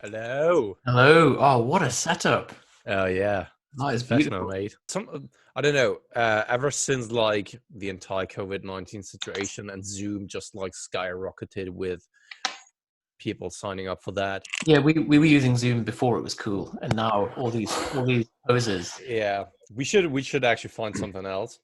Hello. Hello. Oh, what a setup. Oh yeah, it's That is professional, beautiful. mate. I don't know. Ever since like the entire COVID-19 situation and Zoom just like skyrocketed with people signing up for that. Yeah, we were using Zoom before it was cool, and now all these poses. Yeah, we should actually find something else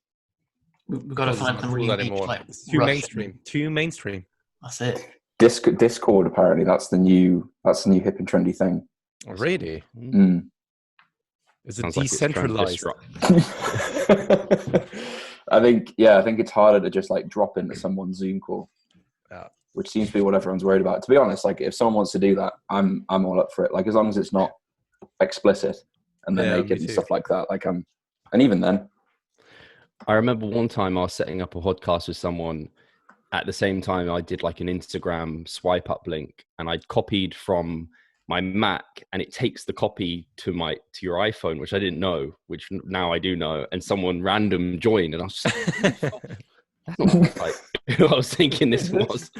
We've got to because it's find not some cool really niche, anymore. like It's too Russian. mainstream. Too mainstream. That's it. Discord apparently that's the new hip and trendy thing. Really? Mm. Is it Sounds like it's trying to decentralized? disrupt. I think it's harder to just like drop into someone's Zoom call, Yeah. which seems to be what everyone's worried about. To be honest, like if someone wants to do that, I'm all up for it. Like as long as it's not explicit and they're Yeah, me naked and too. stuff like that. And even then, I remember one time I was setting up a podcast with someone. At the same time, I did like an Instagram swipe up link, and I'd copied from my Mac, and it takes the copy to your iPhone, which I didn't know, which now I do know. And someone random joined, and I was just like, that's not like who I was thinking this was.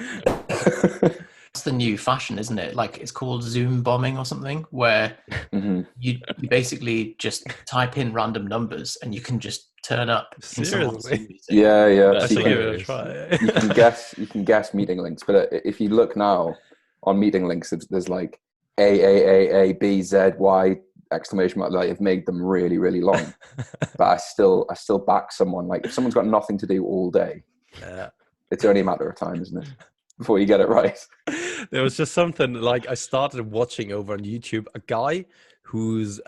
That's the new fashion, isn't it? Like it's called Zoom bombing or something, where Mhm. you basically just type in random numbers and you can just turn up in someone's Seriously? Zoom meeting. yeah. I That's So should you give it a hilarious. try. can guess meeting links, but if you look now on meeting links, there's like AAAABZY exclamation mark. Like they've made them really really long, but I still back someone. Like if someone's got nothing to do all day, Yeah. it's only a matter of time, isn't it, before you get it right? There was just something like I started watching over on YouTube a guy who's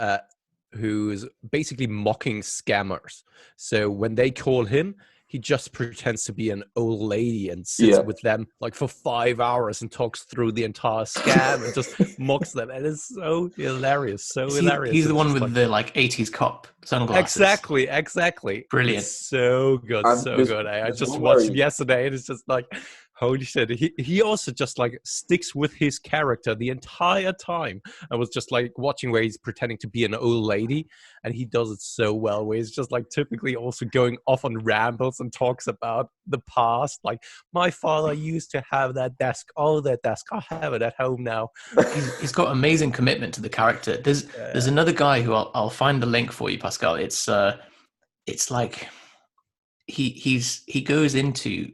basically mocking scammers. So when they call him, he just pretends to be an old lady and sits Yeah. with them like for 5 hours and talks through the entire scam and just mocks them. And it's so hilarious, so hilarious. He's the It's one just with like the like 80s cop sunglasses. exactly. Brilliant. It's so good, so There's, good. I there's just one watched where it yesterday, and it's just like, holy shit. He also just like sticks with his character the entire time. I was just like watching where he's pretending to be an old lady, and he does it so well. Where he's just like typically also going off on rambles and talks about the past. Like my father used to have that desk. Oh, that desk. I have it at home now. He's got amazing commitment to the character. There's another guy who I'll find the link for you, Pascal. It's like he goes into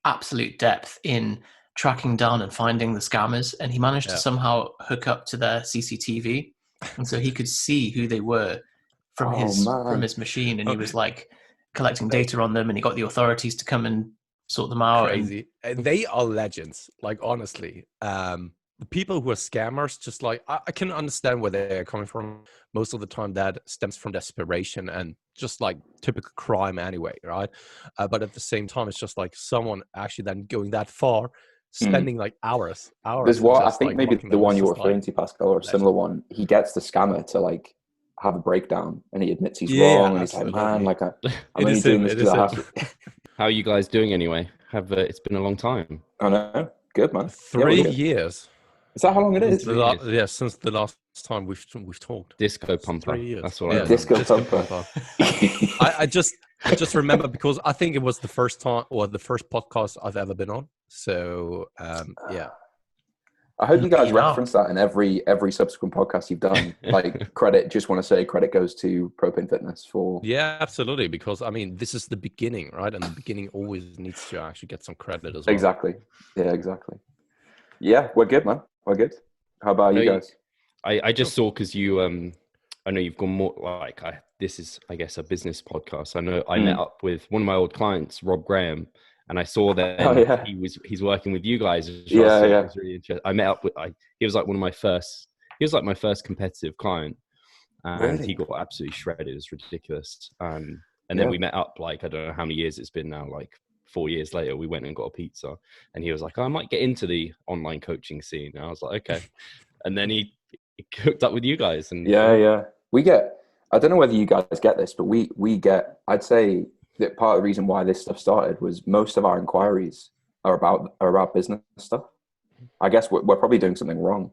absolute depth in tracking down and finding the scammers, and he managed to Yeah. somehow hook up to their CCTV, and so he could see who they were from Oh man, his machine, and he Oh, was like collecting data on them, and he got the authorities to come and sort them out. And crazy. They are legends. Like honestly, the people who are scammers, just like I can understand where they're coming from. Most of the time, that stems from desperation and just like typical crime anyway, right? But at the same time, it's just like someone actually then going that far, Mm. spending like There's hours, and what I just think like maybe mocking the them. one It's you're just like referring to, Pascal, or a legend. similar one. He gets the scammer to like have a breakdown, and he admits he's Yeah, wrong, and he's like, "Man, absolutely. like I'm It only is doing him. this It because is I him. have to." How are you guys doing anyway? It's been a long time. I know. Good man. Yeah, we're Three good. years Is that how long it since is? the 3 years. yeah, since the last time we've talked. Disco It's pumper. 3 years. That's what I Yeah, remember. Disco disco Pumper. pumper. I just remember because I think it was the first time or the first podcast I've ever been on. So yeah. I hope you look at guys you now. reference that in every subsequent podcast you've done. Like credit, just want to say credit goes to Propane Fitness for Yeah, absolutely. Because I mean this is the beginning, right? And the beginning always needs to actually get some credit as well. exactly. Yeah, exactly. Yeah, we're good, man. We're good. How about you No, guys? I just saw because you I know you've gone more like this is I guess a business podcast. I know I met up with one of my old clients, Rob Graham, and I saw that Oh yeah, he's working with you guys as well. yeah, So yeah. it was really interesting. I met up with he was like he was like my first competitive client, and he Really? got absolutely shredded. It was ridiculous. And then Yeah. we met up like I don't know how many years it's been now, like 4 years later. We went and got a pizza, and he was like, "I might get into the online coaching scene." And I was like, "Okay." And then he hooked up with you guys, and Yeah. We get, I don't know whether you guys get this, but we get, I'd say that part of the reason why this stuff started was most of our inquiries are about business stuff. I guess we're probably doing something wrong.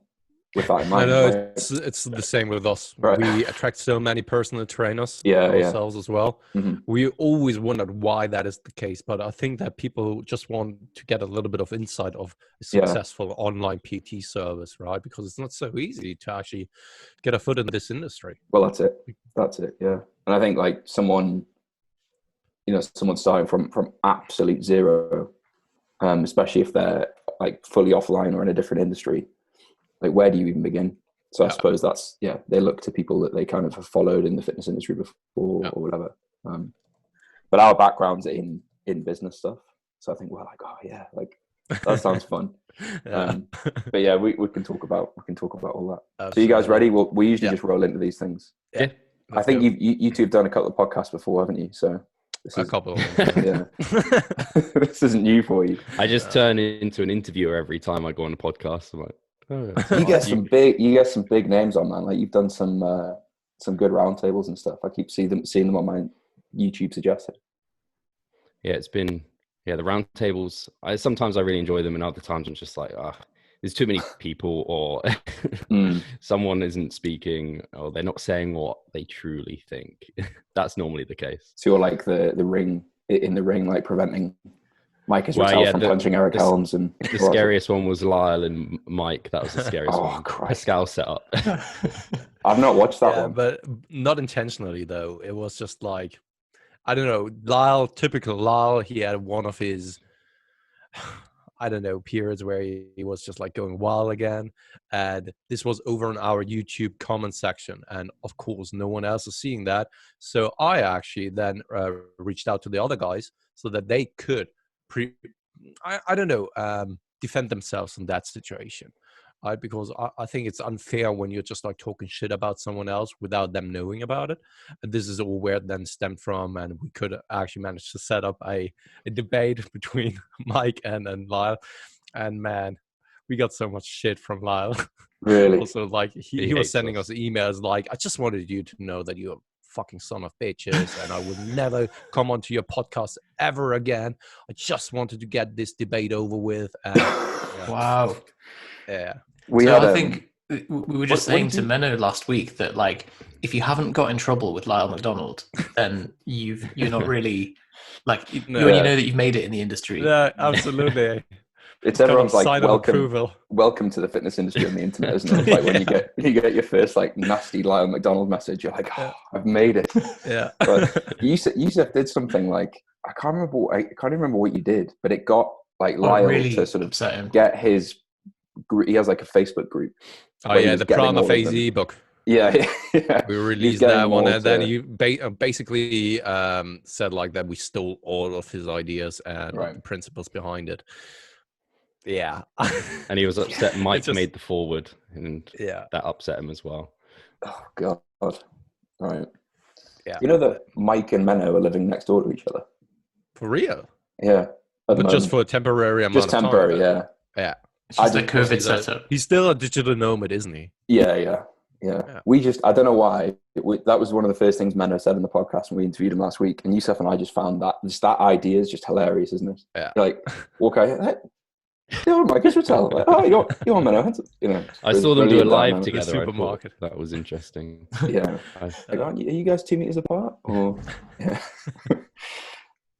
with that in I mind. know Right? it's the same with us. Right. We attract so many personal trainers Yeah, ourselves as well. Mhm. We always wondered why that is the case, but I think that people just want to get a little bit of insight of a Yeah. successful online PT service, right? Because it's not so easy to actually get a foot in this industry. Well, that's it. Yeah. And I think like someone starting from absolute zero, especially if they're like fully offline or in a different industry, like where do you even begin? So I suppose that's, they look to people that they kind of have followed in the fitness industry before or whatever. But our background's in business stuff. So I think we're like, oh yeah, like that sounds fun. But yeah, we can talk about all that. Absolutely. So you guys ready? We usually just roll into these things. Yeah. I think you two have done a couple of podcasts before, haven't you? So a couple of them. This isn't new for you. I just turn into an interviewer every time I go on a podcast. I'm like, you get some big names on, man. Like you've done some good roundtables and stuff. I keep seeing them on my YouTube suggested. Yeah, it's been the roundtables. Sometimes I really enjoy them, and other times I'm just like, there's too many people, or someone isn't speaking, or they're not saying what they truly think. That's normally the case. So you're like the ring in the ring, like preventing Mike Israel from punching Eric Helms. And the scariest one was Lyle and Mike. That was the scariest one. Christ. Pascal set up. I've not watched that one. But not intentionally, though. It was just like, I don't know, typical Lyle, he had one of his, I don't know, periods where he was just like going wild again. And this was over in our YouTube comment section. And of course, no one else is seeing that. So I actually then reached out to the other guys so that they could defend themselves in that situation. Right? Because I think it's unfair when you're just like talking shit about someone else without them knowing about it. And this is all where it then stemmed from. And we could actually manage to set up a debate between Mike and Lyle. And man, we got so much shit from Lyle. Really? Also, like he was sending us emails like, I just wanted you to know that you're a fucking son of bitches and I would never come onto your podcast ever again. I just wanted to get this debate over with. And, Wow. Yeah. I think we were just saying to Menno last week that like if you haven't got in trouble with Lyle McDonald, then you're not really like when you know that you've made it in the industry. Yeah, absolutely. It's everyone's like welcome to the fitness industry on the internet, isn't it? Like when you get your first like nasty Lyle McDonald message, you're like, I've made it. Yeah. But Yusuf did something like I can't remember what you did, but it got like Lyle really to sort of get his group. He has like a Facebook group. Oh yeah, the Prana Phase book. Yeah. We released that one, and then he basically said like that we stole all of his ideas and the principles behind it. Yeah. And he was upset Mike made the forward, and that upset him as well. Oh God. Right. Yeah. You know that Mike and Menno are living next door to each other? For real? Yeah. But just for a temporary amount of time. Just temporary, yeah. Yeah. It's just a COVID setup. He's still a digital nomad, isn't he? Yeah. I don't know why. That was one of the first things Menno said in the podcast when we interviewed him last week. And Yusuf and I just found that idea is just hilarious, isn't it? Yeah. You're like, okay, you're Mike Israel. Like, oh, you're Menno. You know, I saw them do a live together. The supermarket. That was interesting. Yeah. Like, are you guys 2 meters apart? Or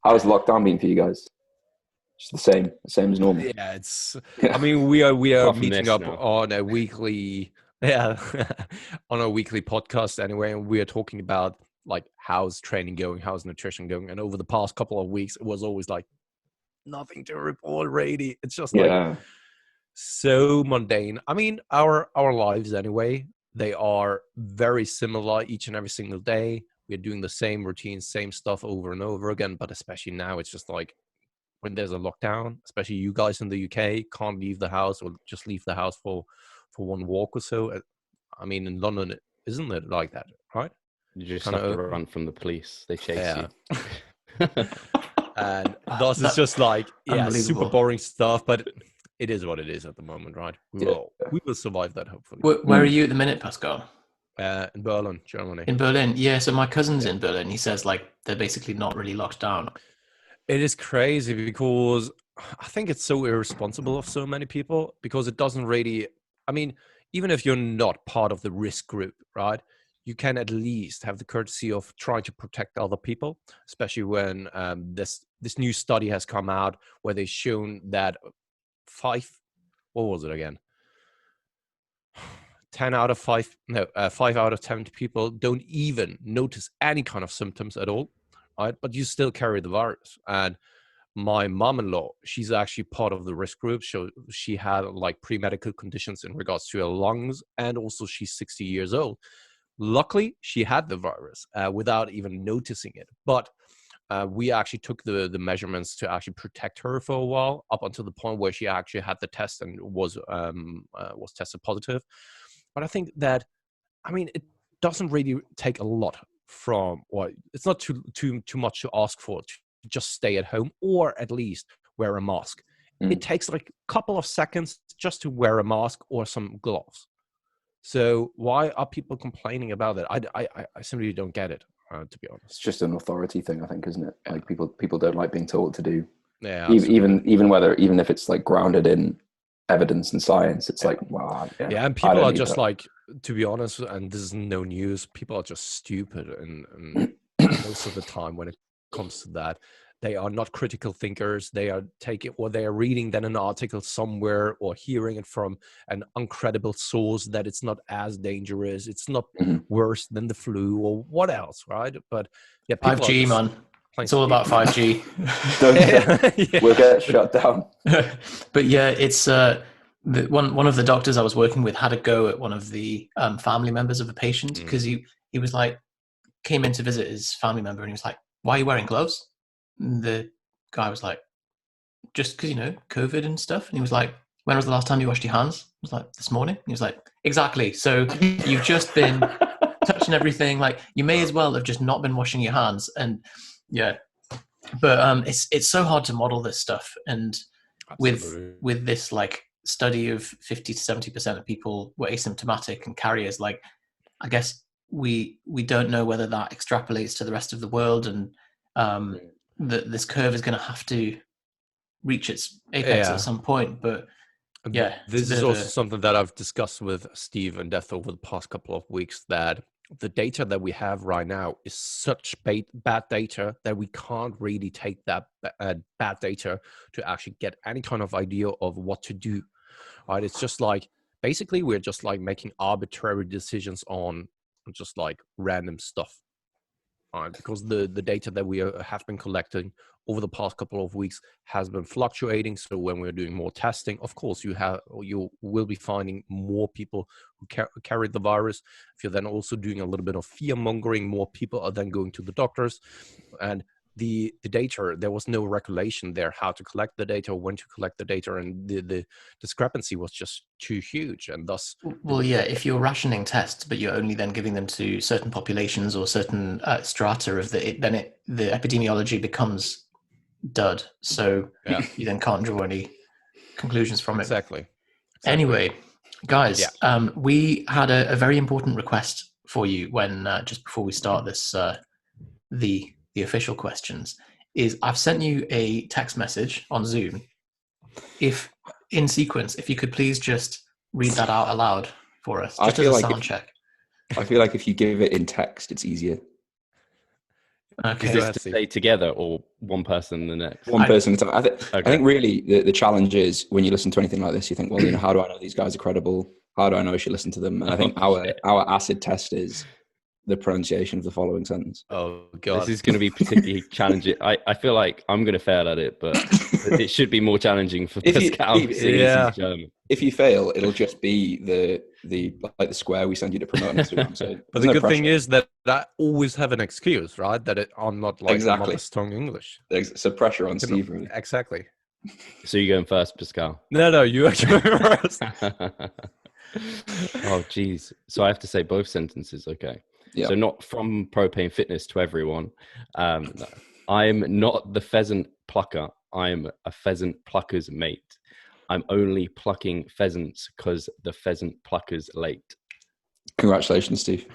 how's lockdown been for you guys? Just the same as normal. Yeah, I mean, we are meeting up on a weekly on a weekly podcast anyway, and we are talking about like how's training going, how's nutrition going, and over the past couple of weeks it was always like nothing to report really. It's just like so mundane. I mean, our lives anyway, they are very similar each and every single day. We're doing the same routine, same stuff over and over again, but especially now it's just like when there's a lockdown, especially you guys in the UK can't leave the house or just leave the house for one walk or so. I mean, in London, isn't it like that, right? You just have to run from the police. They chase you. And thus it's just like, super boring stuff, but it is what it is at the moment, right? We will survive that, hopefully. Where are you at the minute, Pascal? In Berlin, Germany. In Berlin, yeah. So my cousin's in Berlin. He says like they're basically not really locked down. It is crazy because I think it's so irresponsible of so many people because it doesn't really, I mean, even if you're not part of the risk group, right? You can at least have the courtesy of trying to protect other people, especially when this new study has come out where they've shown that what was it again? 5 out of 10 people don't even notice any kind of symptoms at all, right? But you still carry the virus. And my mom-in-law, she's actually part of the risk group. So she had like pre-medical conditions in regards to her lungs, and also she's 60 years old. Luckily, she had the virus without even noticing it. But we actually took the measurements to actually protect her for a while, up until the point where she actually had the test and was tested positive. But I think that, I mean, it doesn't really take a lot from, or it's not too much to ask for to just stay at home, or at least wear a mask. It takes like a couple of seconds just to wear a mask or some gloves. So why are people complaining about it? I simply don't get it, to be honest. It's just an authority thing, I think, isn't it? Like people don't like being told what to do. Yeah, even if it's like grounded in evidence and science, it's like, wow. Yeah, and people are just like, to be honest, and this is no news, people are just stupid, and most of the time when it comes to that, they are not critical thinkers. They are reading then an article somewhere or hearing it from an uncredible source that it's not as dangerous, it's not worse than the flu or what else, right? But yeah, 5G, man. It's all about 5G. Yeah. We'll get shut down. But yeah, it's one of the doctors I was working with had a go at one of the family members of a patient, because he was like, came in to visit his family member, and he was like, "Why are you wearing gloves?" And the guy was like, "Just because, COVID and stuff." And he was like, "When was the last time you washed your hands?" I was like, "This morning." And he was like, "Exactly. So you've just been touching everything. Like, you may as well have just not been washing your hands." And yeah, but it's so hard to model this stuff. And with this like study of 50 to 70% of people were asymptomatic and carriers, like, I guess we don't know whether that extrapolates to the rest of the world, and this curve is going to have to reach its apex at some point. But yeah, this is also something that I've discussed with Steve and Death over the past couple of weeks, that the data that we have right now is such bad data that we can't really take that bad data to actually get any kind of idea of what to do, right? It's just like, basically we're just like making arbitrary decisions on just like random stuff, right? Because the data that we have been collecting over the past couple of weeks has been fluctuating. So when we're doing more testing, of course, you will be finding more people who carry the virus. If you're then also doing a little bit of fear mongering, more people are then going to the doctors. And the data, there was no regulation there how to collect the data, when to collect the data, and the discrepancy was just too huge. And thus, well, yeah, if you're rationing tests but you're only then giving them to certain populations or certain strata of the epidemiology becomes dud. So you then can't draw any conclusions from it. Exactly. Anyway, guys, we had a very important request for you when just before we start this the official questions. Is I've sent you a text message on Zoom. If in sequence, if you could please just read that out aloud for us, just as a sound check. I feel like if you give it in text, it's easier. Okay. Is this to stay together, or one person and the next? One person at a time. I think really the challenge is, when you listen to anything like this, you think, well, how do I know these guys are credible? How do I know I should listen to them? And I think our acid test is the pronunciation of the following sentence. Oh god, this is going to be particularly challenging. I feel like I'm going to fail at it, but it should be more challenging for Pascal. German. If you fail, it'll just be the square we send you to promote on Instagram. So but the good thing is that I always have an excuse, right? That I'm not like exactly strong English. There's some pressure on Steve, really. Exactly. So you're going first, Pascal? No, you actually go first. Oh, geez. So I have to say both sentences, okay? Yeah. So not from Propane Fitness to everyone. I'm not the pheasant plucker. I'm a pheasant plucker's mate. I'm only plucking pheasants because the pheasant plucker's late. Congratulations, Steve.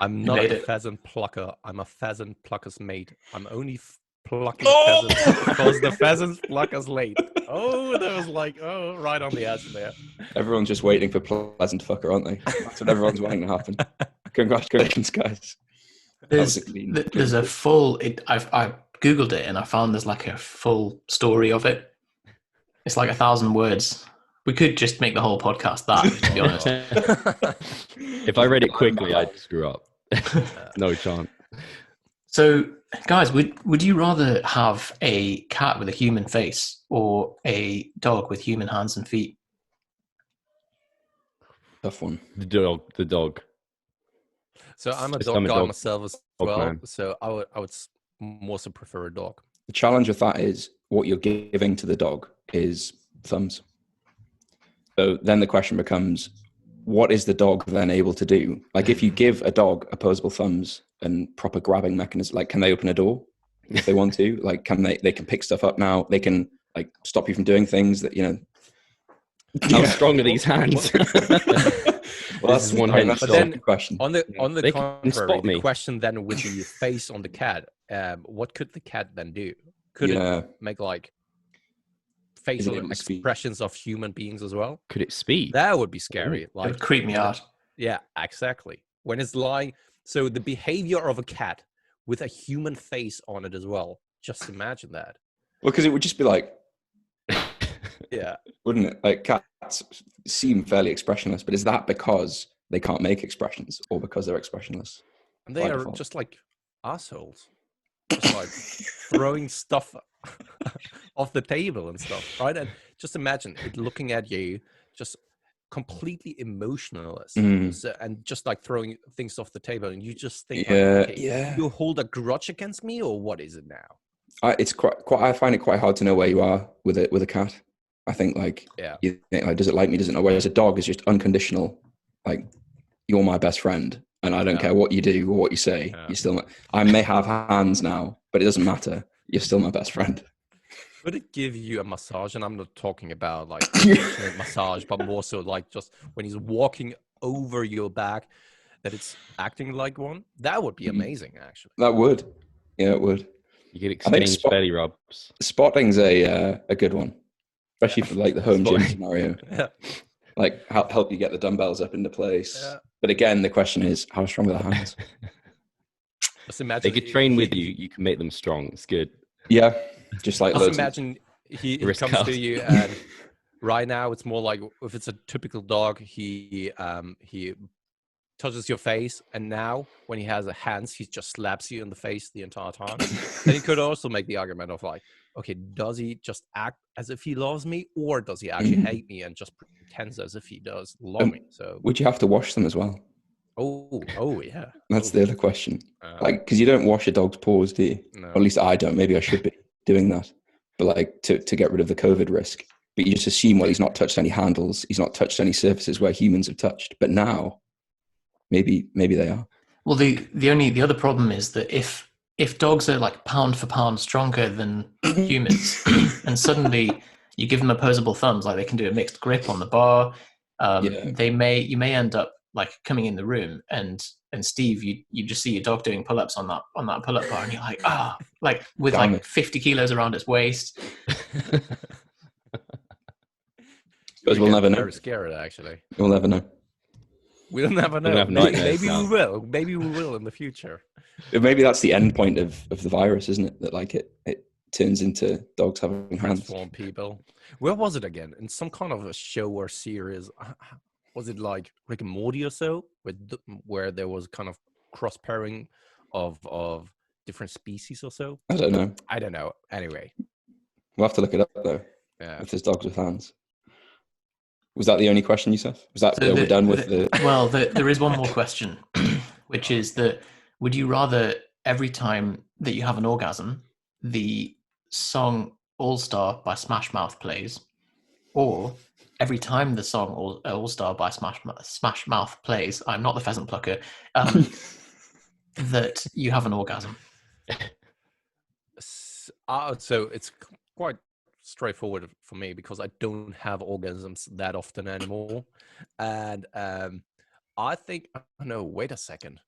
I'm not a pheasant plucker. I'm a pheasant plucker's mate. I'm only plucking pheasants because the pheasant plucker's late. Oh, that was like, right on the edge there. Everyone's just waiting for pleasant fucker, aren't they? That's what everyone's wanting to happen. Congratulations, guys. There's a full. I've googled it and I found there's like a full story of it. It's like 1,000 words. We could just make the whole podcast that, to be honest. If I read it quickly, I'd screw up. No chance. So, guys, would you rather have a cat with a human face or a dog with human hands and feet? Tough one. The dog. So I'm a Yes, dog I'm a guy dog myself as well. man. So I would more so prefer a dog. The challenge with that is what you're giving to the dog is thumbs. So then the question becomes, what is the dog then able to do? Like if you give a dog opposable thumbs and proper grabbing mechanism, like can they open a door if they want to? Like can they can pick stuff up now? They can like stop you from doing things that, you know. How strong are these hands? Well, that's one but then question. On the They can spot contrary, the me. question then with the face on the cat, what could the cat then do? Could it make like facial able to speak? expressions of human beings as well? Could it speak? That would be scary. It would creep me out. Yeah, exactly. When it's lying, so the behavior of a cat with a human face on it as well. Just imagine that. Well, because it would just be like, Yeah. wouldn't it? Like cats seem fairly expressionless, but is that because they can't make expressions or because they're expressionless? And they By are default. just like assholes. Just like throwing stuff off the table and stuff, right? And just imagine it looking at you, just completely emotionless, and just like throwing things off the table, and you just think, you hold a grudge against me, or what is it now? It's quite. I find it quite hard to know where you are with a cat. I think like, you think, like, does it like me? Does it know? Whereas a dog is just unconditional. Like, you're my best friend, and I don't care what you do or what you say. You're still. I may have hands now, but it doesn't matter. You're still my best friend. Would it give you a massage? And I'm not talking about like a massage, but more so like just when he's walking over your back, that it's acting like one. That would be amazing, actually. That would, yeah, it would. You could exchange belly rubs. Spotting's a good one, especially for like the home gym scenario. Yeah. Like help you get the dumbbells up into place. Yeah. But again, the question is, how strong are the hands? Just imagine they could train with you. You can make them strong. It's good. Yeah, just like. Just imagine he comes to you, and right now it's more like if it's a typical dog, he touches your face, and now when he has a hands, he just slaps you in the face the entire time. Then he could also make the argument of like, okay, does he just act as if he loves me, or does he actually hate me and just pretends as if he does love me? So would you have to wash them as well? Oh yeah. That's the other question. Like, because you don't wash a dog's paws, do you? No. Or at least I don't. Maybe I should be doing that. But like to get rid of the COVID risk. But you just assume, well, he's not touched any handles. He's not touched any surfaces where humans have touched. But now, maybe they are. Well, the other problem is that if dogs are like pound for pound stronger than humans, and suddenly you give them opposable thumbs, like they can do a mixed grip on the bar, you may end up like coming in the room and Steve, you just see your dog doing pull-ups on that pull-up bar, and you're like, like with like 50 kilos around its waist. Because we'll never know. Very scared, actually. We'll never know. We'll never know. Maybe we will. Maybe we will in the future. Maybe that's the end point of the virus, isn't it? That like it turns into dogs having hands. Transform people. Where was it again? In some kind of a show or series. Was it like Rick and Morty or so? Where there was kind of cross pairing of different species or so? I don't know. Anyway. We'll have to look it up though. Yeah. If there's dogs with hands. Was that the only question, Yusuf? Was that we're done with the? Well, there is one more question, which is that would you rather every time that you have an orgasm, the song All Star by Smash Mouth plays, or every time the song All Star by Smash Mouth plays, I'm not the pheasant plucker, that you have an orgasm? So it's quite straightforward for me because I don't have orgasms that often anymore, and I think wait a second,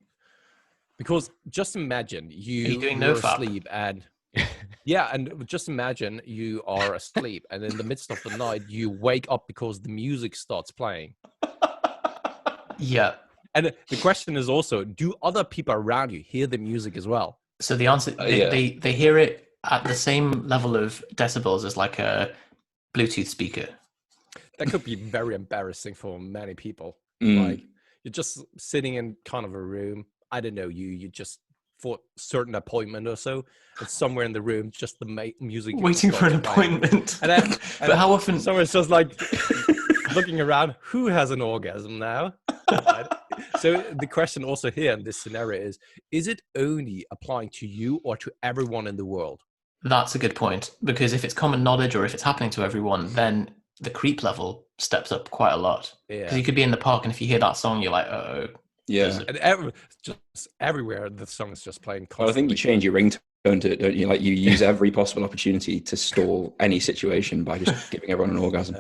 because just imagine you're asleep and Yeah, and just imagine you are asleep, and in the midst of the night, you wake up because the music starts playing. Yeah. And the question is also, do other people around you hear the music as well? So the answer, they hear it at the same level of decibels as like a Bluetooth speaker. That could be very embarrassing for many people. Mm. Like, you're just sitting in kind of a room. I don't know, you just for a certain appointment or so, and somewhere in the room, just the music Waiting for an starts playing. appointment. And But how often? someone's just like looking around, who has an orgasm now? Right? So the question also here in this scenario is it only applying to you or to everyone in the world? That's a good point, because if it's common knowledge or if it's happening to everyone, then the creep level steps up quite a lot. Because you could be in the park, and if you hear that song, you're like, oh. Yeah. And just everywhere, the song is just playing constantly. Well, I think you change your ringtone to it, don't you? Like, you use every possible opportunity to stall any situation by just giving everyone an orgasm.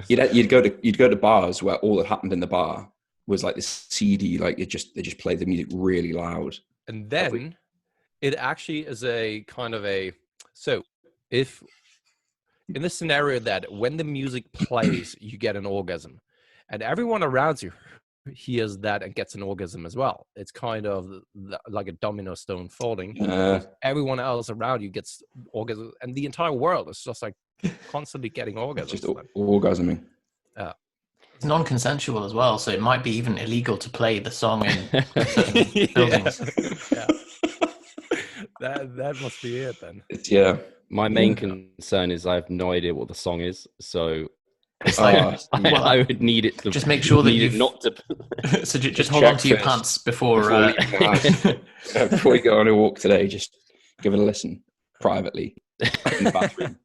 You'd go to bars where all that happened in the bar was like this CD, like they just played the music really loud. And then it actually is a kind of so if in the scenario that when the music plays, you get an orgasm, and everyone around you hears that and gets an orgasm as well. It's kind of like a domino stone falling. Everyone else around you gets orgasm, and the entire world is just like constantly getting orgasms. Just orgasming. It's non-consensual as well, so it might be even illegal to play the song in certain buildings. Yeah. That must be it then. My main concern is I have no idea what the song is, so it's like I would need it to just make sure that you not to. So just hold on to your pants before you go on a walk today. Just give it a listen privately in the bathroom.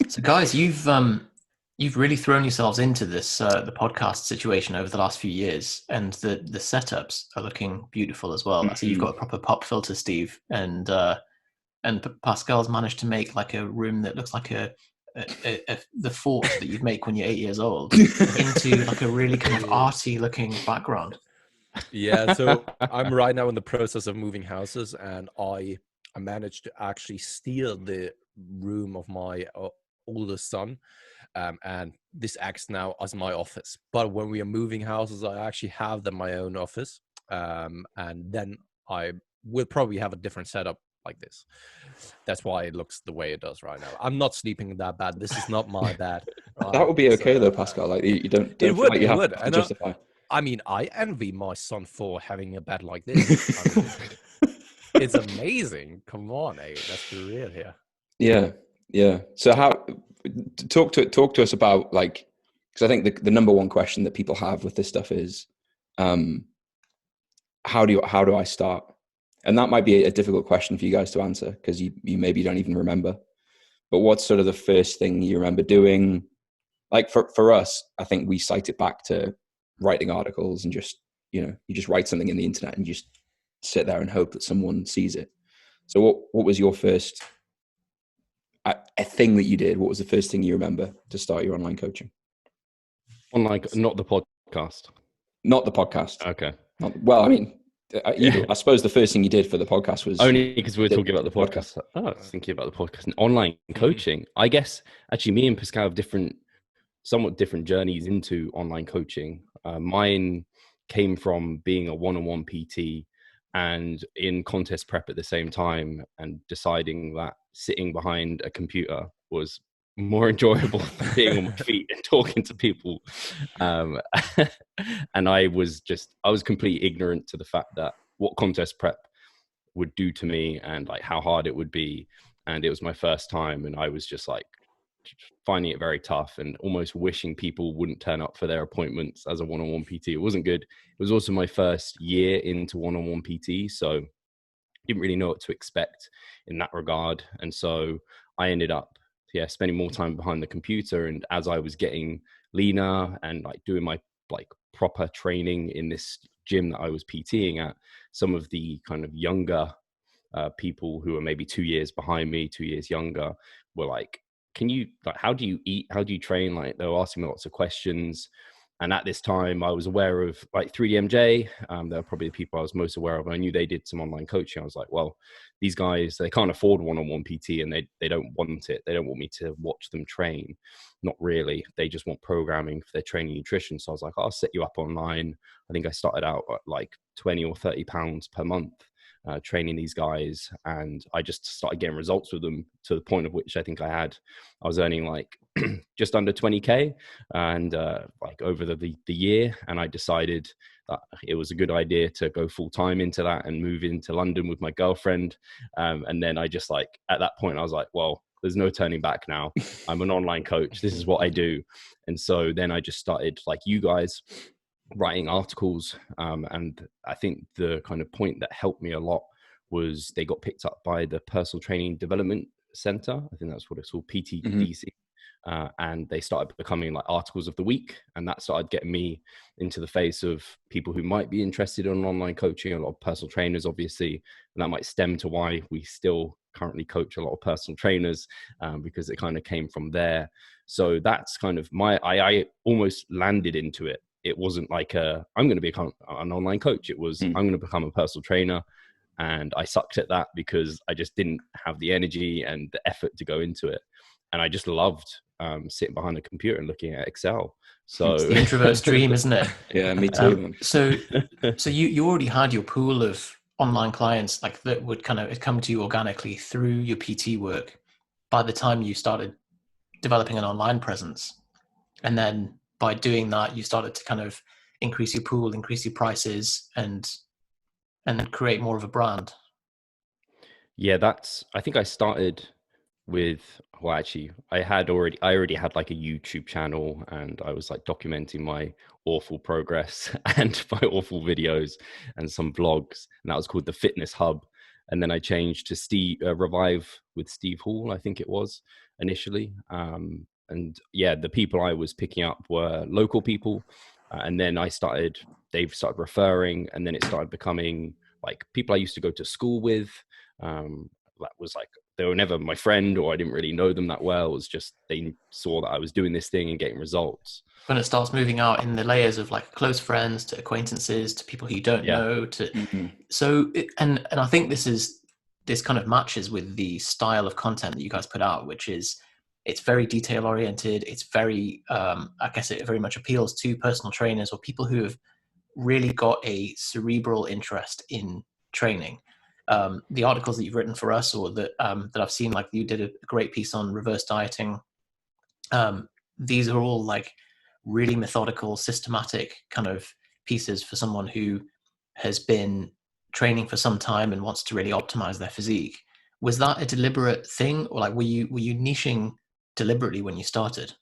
So, guys, you've really thrown yourselves into this the podcast situation over the last few years, and the setups are looking beautiful as well. I see you've got a proper pop filter, Steve, and Pascal's managed to make like a room that looks like the fort that you'd make when you're 8 years old into like a really kind of arty looking background. Yeah, so I'm right now in the process of moving houses, and I managed to actually steal the room of my oldest son, and this acts now as my office. But when we are moving houses, I actually have them my own office, and then I will probably have a different setup like this. That's why it looks the way it does right now. I'm not sleeping that bad. This is not my bad. Right? That would be okay though, Pascal. Like you don't it would. Like you it have would. to justify. I mean, I envy my son for having a bed like this. I mean, it's amazing. Come on, let's be real here. Yeah. So talk to us about, like, because I think the number one question that people have with this stuff is, how do I start? And that might be a difficult question for you guys to answer because you maybe don't even remember. But what's sort of the first thing you remember doing? Like for us, I think we cite it back to writing articles and just, you just write something in the internet and just sit there and hope that someone sees it. So what was your first a thing that you did? What was the first thing you remember to start your online coaching? Not the podcast. Not the podcast. Okay. Well, I mean, I suppose the first thing you did for the podcast was only because we were talking about the podcast. Oh, I was thinking about the podcast and online coaching. I guess actually me and Pascal have somewhat different journeys into online coaching. Mine came from being a one-on-one PT and in contest prep at the same time, and deciding that sitting behind a computer was more enjoyable than being on my feet and talking to people. And I was completely ignorant to the fact that what contest prep would do to me and like how hard it would be. And it was my first time, and I was just like finding it very tough and almost wishing people wouldn't turn up for their appointments as a one-on-one PT. It wasn't good. It was also my first year into one-on-one PT, so didn't really know what to expect in that regard. And so I ended up spending more time behind the computer. And as I was getting leaner and like doing my like proper training in this gym that I was PTing at, some of the kind of younger people who are maybe 2 years behind me, 2 years younger, were like, how do you eat? How do you train? Like, they were asking me lots of questions. And at this time, I was aware of like 3DMJ. They're probably the people I was most aware of. I knew they did some online coaching. I was like, well, these guys, they can't afford one-on-one PT, and they don't want it. They don't want me to watch them train. Not really. They just want programming for their training nutrition. So I was like, I'll set you up online. I think I started out at like 20 or 30 pounds per month. Training these guys, and I just started getting results with them to the point of which I think I was earning like just under 20k, and like over the year. And I decided that it was a good idea to go full time into that and move into London with my girlfriend. And then I just like, at that point I was like, well, there's no turning back now. I'm an online coach. This is what I do. And so then I just started, like you guys, writing articles, and I think the kind of point that helped me a lot was they got picked up by the Personal Training Development Center. I think that's what it's called, PTDC. And they started becoming like articles of the week, and that started getting me into the face of people who might be interested in online coaching, a lot of personal trainers, obviously, and that might stem to why we still currently coach a lot of personal trainers, because it kind of came from there. So that's kind of I almost landed into it. It wasn't like I'm going to become an online coach. It was, I'm going to become a personal trainer. And I sucked at that because I just didn't have the energy and the effort to go into it. And I just loved sitting behind a computer and looking at Excel. So it's the introvert's dream, isn't it? Yeah, me too. So you already had your pool of online clients like that would kind of come to you organically through your PT work by the time you started developing an online presence. And then by doing that, you started to kind of increase your pool, increase your prices, and create more of a brand. Yeah, I think I started with, well, actually, I already had like a YouTube channel, and I was like documenting my awful progress and my awful videos and some vlogs, and that was called the Fitness Hub. And then I changed to Revive with Steve Hall, I think it was initially. And yeah, the people I was picking up were local people. And then they've started referring, and then it started becoming like people I used to go to school with. That was like, they were never my friend, or I didn't really know them that well. It was just, they saw that I was doing this thing and getting results. When it starts moving out in the layers of like close friends to acquaintances to people who you don't know to, and I think this kind of matches with the style of content that you guys put out, which is, it's very detail oriented. It's very, I guess it very much appeals to personal trainers or people who have really got a cerebral interest in training. The articles that you've written for us, or that I've seen, like you did a great piece on reverse dieting. These are all like really methodical, systematic kind of pieces for someone who has been training for some time and wants to really optimize their physique. Was that a deliberate thing, or like were you niching deliberately when you started?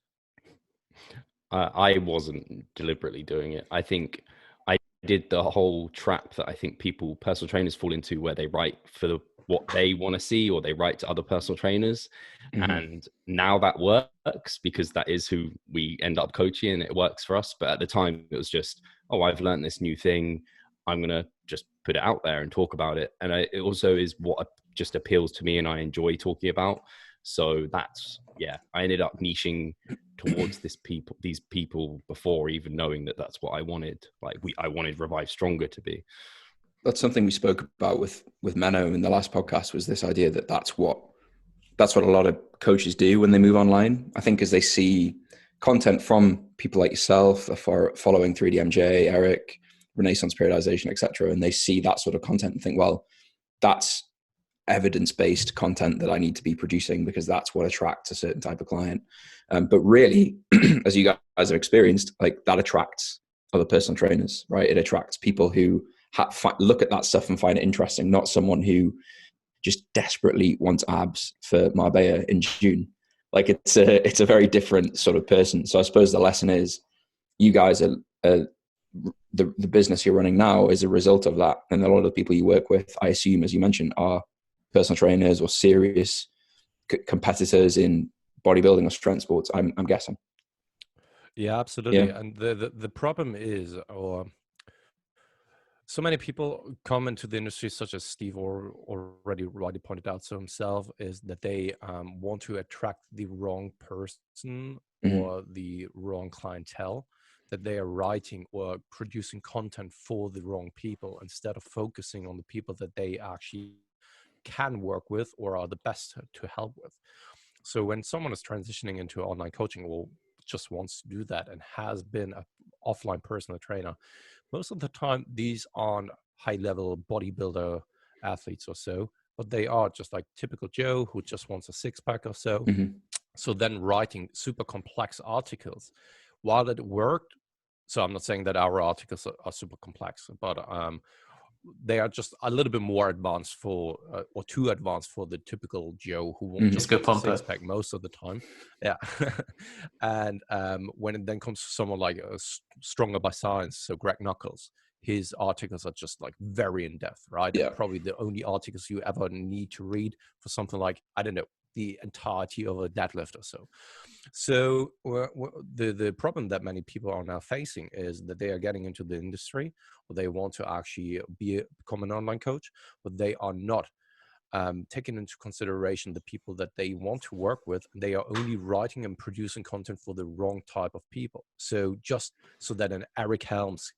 I wasn't deliberately doing it. I think I did the whole trap that I think personal trainers fall into, where they write for what they want to see, or they write to other personal trainers. And now that works because that is who we end up coaching, and it works for us. But at the time it was just, oh, I've learned this new thing, I'm going to just put it out there and talk about it. And it also is what just appeals to me and I enjoy talking about. So that's, yeah, I ended up niching towards these people before even knowing that that's what I wanted. Like I wanted ReviveStronger to be. That's something we spoke about with Menno in the last podcast, was this idea that that's what a lot of coaches do when they move online. I think as they see content from people like yourself, following 3DMJ, Eric, Renaissance Periodization, etc., and they see that sort of content and think, well, that's evidence-based content that I need to be producing because that's what attracts a certain type of client. But really, as you guys have experienced, like that attracts other personal trainers, right? It attracts people who look at that stuff and find it interesting, not someone who just desperately wants abs for Marbella in June. Like it's a very different sort of person. So I suppose the lesson is, you guys are the business you're running now is a result of that. And a lot of the people you work with, I assume, as you mentioned, are personal trainers or serious competitors in bodybuilding or strength sports, I'm guessing. Yeah, absolutely. Yeah. And the problem is, or so many people come into the industry, such as Steve already rightly pointed out so himself, is that they want to attract the wrong person or the wrong clientele. that they are writing or producing content for the wrong people instead of focusing on the people that they actually can work with or are the best to help with. So when someone is transitioning into online coaching or just wants to do that and has been an offline personal trainer, most of the time these aren't high-level bodybuilder athletes or so, but they are just like typical Joe who just wants a six-pack or so. Mm-hmm. So then writing super complex articles, while it worked, so I'm not saying that our articles are super complex, but they are just a little bit more advanced for, or too advanced for the typical Joe who won't just Disco want a pumper. six-pack most of the time. Yeah. And when it then comes to someone like Stronger by Science, so Greg Knuckles, his articles are just like very in-depth, right? Yeah. And probably the only articles you ever need to read for something like, I don't know, the entirety of a deadlift or so. So the problem that many people are now facing is that they are getting into the industry, or they want to actually become an online coach, but they are not taking into consideration the people that they want to work with. They are only writing and producing content for the wrong type of people. So just so that an Eric Helms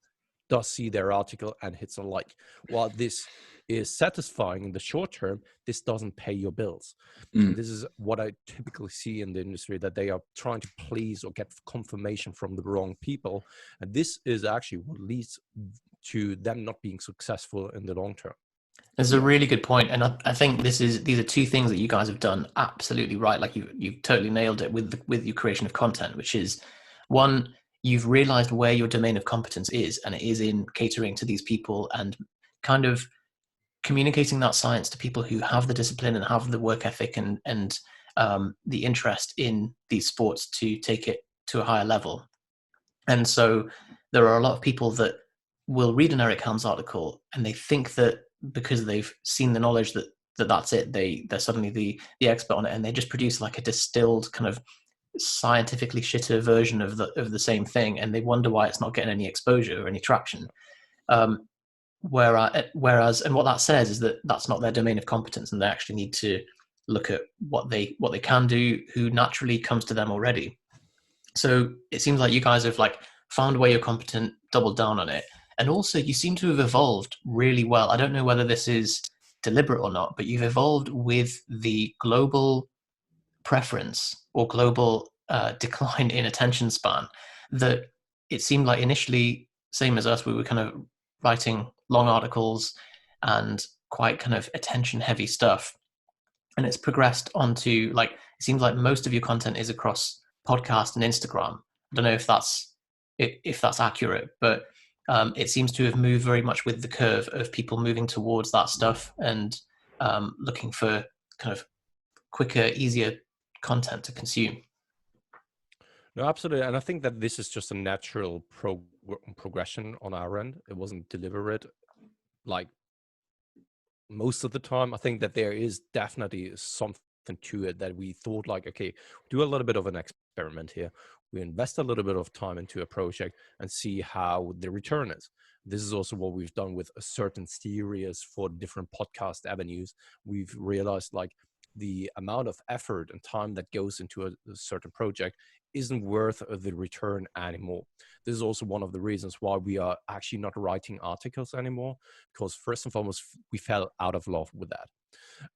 does see their article and hits a like. While this is satisfying in the short term, this doesn't pay your bills. And this is what I typically see in the industry, that they are trying to please or get confirmation from the wrong people. And this is actually what leads to them not being successful in the long term. This is a really good point, and I think these are two things that you guys have done absolutely right. Like you've totally nailed it with your creation of content, which is, one, you've realized where your domain of competence is, and it is in catering to these people and kind of communicating that science to people who have the discipline and have the work ethic and the interest in these sports to take it to a higher level. And so there are a lot of people that will read an Eric Helms article and they think that because they've seen the knowledge that's it, they're suddenly the expert on it, and they just produce like a distilled kind of scientifically shitter version of the same thing, and they wonder why it's not getting any exposure or any traction. Whereas, and what that says is that that's not their domain of competence, and they actually need to look at what they can do, who naturally comes to them already. So it seems like you guys have like found where you're competent, doubled down on it, and also you seem to have evolved really well. I don't know whether this is deliberate or not, but you've evolved with the global preference or global decline in attention span. That it seemed like initially, same as us, we were kind of writing long articles and quite kind of attention heavy stuff, and it's progressed onto, like, it seems like most of your content is across podcast and Instagram. I don't know if that's accurate, but it seems to have moved very much with the curve of people moving towards that stuff and looking for kind of quicker, easier content to consume. No, absolutely. And I think that this is just a natural progression on our end. It wasn't deliberate. Like most of the time, I think that there is definitely something to it that we thought like, okay, do a little bit of an experiment here. We invest a little bit of time into a project and see how the return is. This is also what we've done with a certain series for different podcast avenues. We've realized like the amount of effort and time that goes into a certain project isn't worth the return anymore. This is also one of the reasons why we are actually not writing articles anymore, because first and foremost, we fell out of love with that.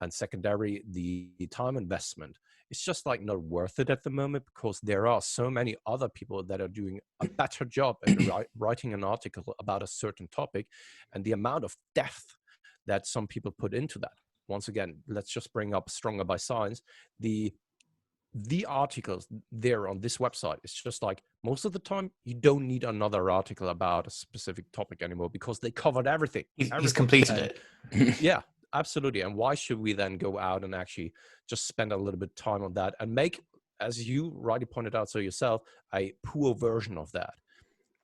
And secondary, the time investment is just like not worth it at the moment, because there are so many other people that are doing a better job at writing an article about a certain topic, and the amount of depth that some people put into that. Once again, let's just bring up Stronger by Science. The articles there on this website, it's just like most of the time you don't need another article about a specific topic anymore, because they covered everything. He's completed it. Yeah, absolutely. And why should we then go out and actually just spend a little bit of time on that and make, as you rightly pointed out so yourself, a poor version of that?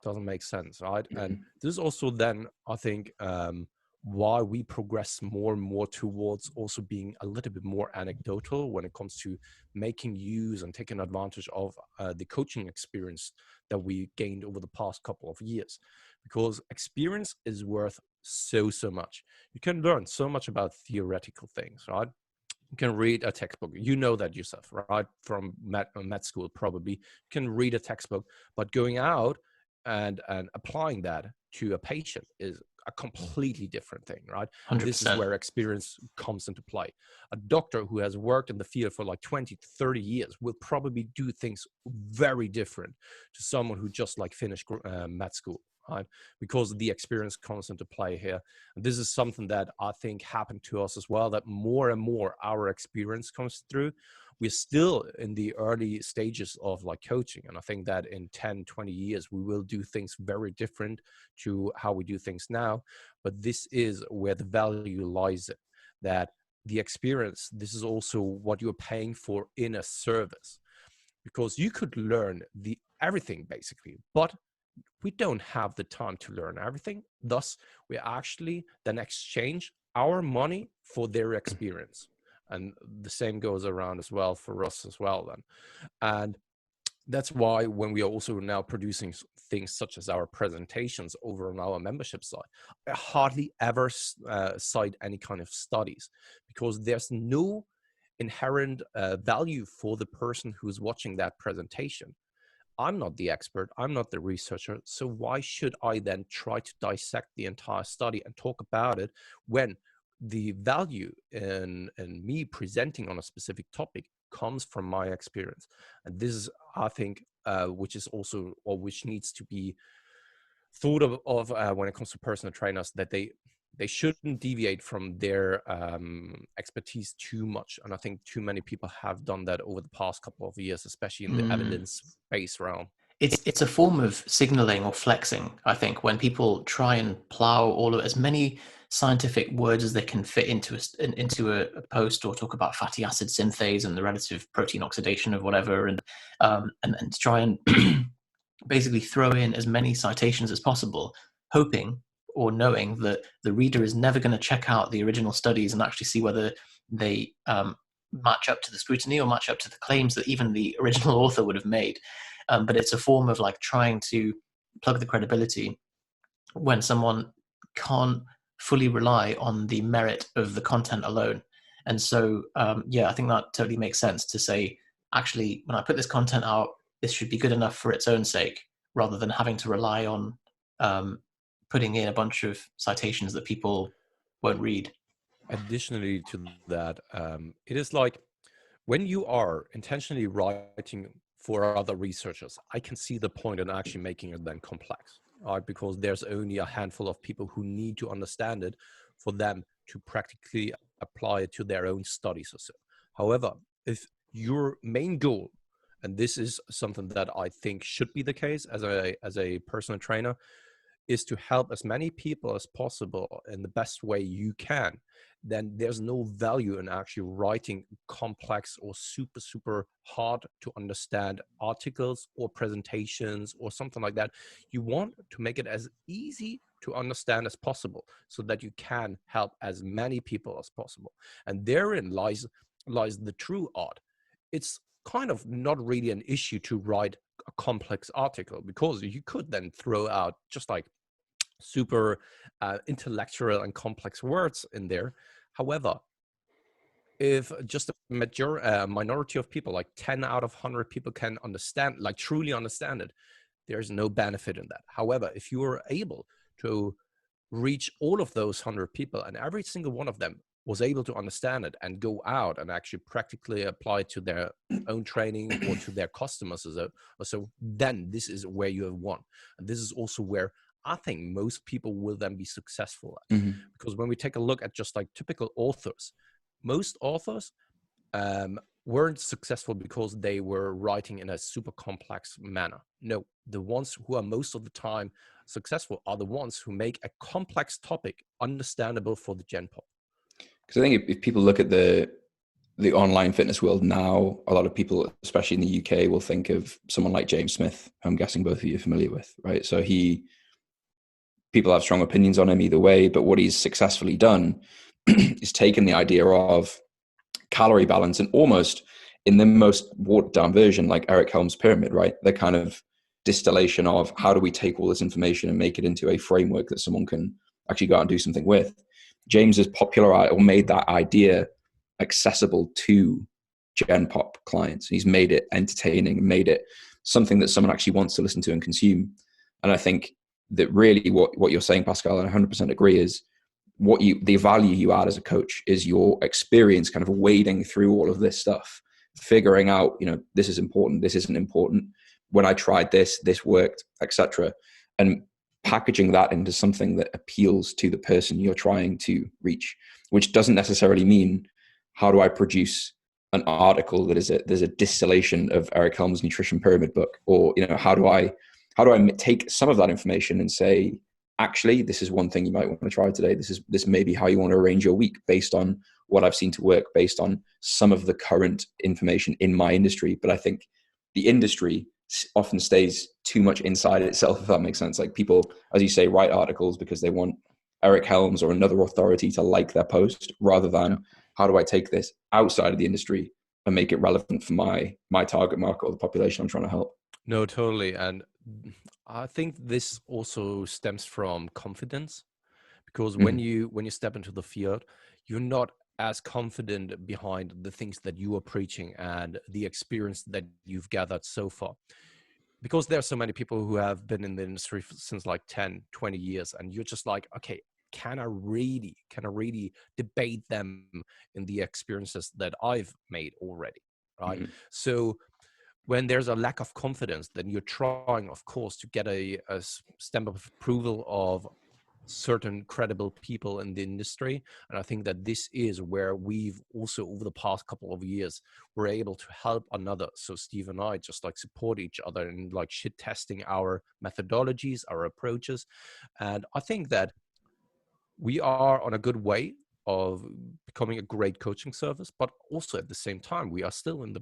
Doesn't make sense, right? And this is also then, I think, why we progress more and more towards also being a little bit more anecdotal when it comes to making use and taking advantage of the coaching experience that we gained over the past couple of years, because experience is worth so much. You can learn so much about theoretical things, right? You can read a textbook. You know that yourself, right? From med school, probably. You can read a textbook, but going out and applying that to a patient is a completely different thing, right? 100%. This is where experience comes into play. A doctor who has worked in the field for like 20 to 30 years will probably do things very different to someone who just like finished med school, right? Because the experience comes into play here. And this is something that I think happened to us as well, that more and more our experience comes through. We're still in the early stages of like coaching. And I think that in 10, 20 years, we will do things very different to how we do things now. But this is where the value lies in, that the experience, this is also what you're paying for in a service. Because you could learn everything basically, but we don't have the time to learn everything. Thus, we actually then exchange our money for their experience. And the same goes around as well for us as well then. And that's why when we are also now producing things such as our presentations over on our membership site, I hardly ever cite any kind of studies, because there's no inherent value for the person who's watching that presentation. I'm not the expert, I'm not the researcher, so why should I then try to dissect the entire study and talk about it when the value in me presenting on a specific topic comes from my experience? And this is, I think, which is also, or which needs to be thought of when it comes to personal trainers, that they shouldn't deviate from their expertise too much. And I think too many people have done that over the past couple of years, especially in the evidence-based realm. It's a form of signaling or flexing, I think, when people try and plow all of as many scientific words as they can fit into a post, or talk about fatty acid synthase and the relative protein oxidation of whatever, and try and basically throw in as many citations as possible, hoping or knowing that the reader is never going to check out the original studies and actually see whether they match up to the scrutiny or match up to the claims that even the original author would have made. But it's a form of like trying to plug the credibility when someone can't fully rely on the merit of the content alone. And so, I think that totally makes sense to say, actually, when I put this content out, this should be good enough for its own sake, rather than having to rely on putting in a bunch of citations that people won't read. Additionally to that, it is like when you are intentionally writing for other researchers, I can see the point in actually making it then complex, right? Because there's only a handful of people who need to understand it for them to practically apply it to their own studies or so. However, if your main goal, and this is something that I think should be the case as a personal trainer, is to help as many people as possible in the best way you can, then there's no value in actually writing complex or super hard to understand articles or presentations or something like that. You want to make it as easy to understand as possible so that you can help as many people as possible. And therein lies the true art. It's kind of not really an issue to write a complex article, because you could then throw out just like super intellectual and complex words in there. However, if just a minority of people, like 10 out of 100 people, can understand, like truly understand it, there's no benefit in that. However, if you are able to reach all of those 100 people and every single one of them was able to understand it and go out and actually practically apply it to their own training or to their customers or so, then this is where you have won. And this is also where I think most people will then be successful at. Mm-hmm. Because when we take a look at just like typical authors, most authors weren't successful because they were writing in a super complex manner. No, the ones who are most of the time successful are the ones who make a complex topic understandable for the gen pop. Because I think if people look at the online fitness world now, a lot of people, especially in the UK, will think of someone like James Smith, who I'm guessing both of you are familiar with, right? So people have strong opinions on him either way, but what he's successfully done is taken the idea of calorie balance and almost in the most watered down version, like Eric Helm's pyramid, right? The kind of distillation of how do we take all this information and make it into a framework that someone can actually go out and do something with. James has popularized or made that idea accessible to Gen Pop clients. He's made it entertaining, made it something that someone actually wants to listen to and consume. And I think that really what you're saying, Pascal, and I 100% agree, is the value you add as a coach is your experience kind of wading through all of this stuff, figuring out, this is important, this isn't important. When I tried this worked, etc. And packaging that into something that appeals to the person you're trying to reach, which doesn't necessarily mean, how do I produce an article that is there's a distillation of Eric Helm's nutrition pyramid book, or how do I take some of that information and say, actually, this is one thing you might want to try today. This may be how you want to arrange your week based on what I've seen to work, based on some of the current information in my industry. But I think the industry often stays too much inside itself, if that makes sense. Like, people, as you say, write articles because they want Eric Helms or another authority to like their post, rather than how do I take this outside of the industry and make it relevant for my target market or the population I'm trying to help. No, totally. And I think this also stems from confidence, because when you step into the field, you're not as confident behind the things that you are preaching and the experience that you've gathered so far. Because there are so many people who have been in the industry since like 10, 20 years, and you're just like, okay, can I really debate them in the experiences that I've made already, right? So when there's a lack of confidence, then you're trying, of course, to get a stamp of approval of certain credible people in the industry. And I think that this is where we've also, over the past couple of years, we're able to help another. So Steve and I just like support each other in like shit testing our methodologies, our approaches. And I think that we are on a good way of becoming a great coaching service, but also at the same time, we are still in the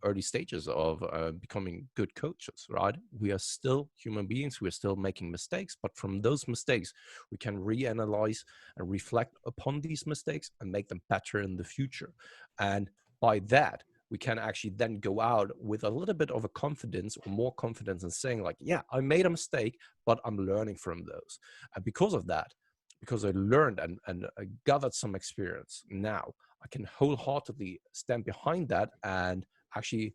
early stages of becoming good coaches, right? We are still human beings. We are still making mistakes, but from those mistakes, we can reanalyze and reflect upon these mistakes and make them better in the future. And by that, we can actually then go out with a little bit of a confidence, or more confidence, in saying like, yeah, I made a mistake, but I'm learning from those. And because of that, because I learned and I gathered some experience, now I can wholeheartedly stand behind that and actually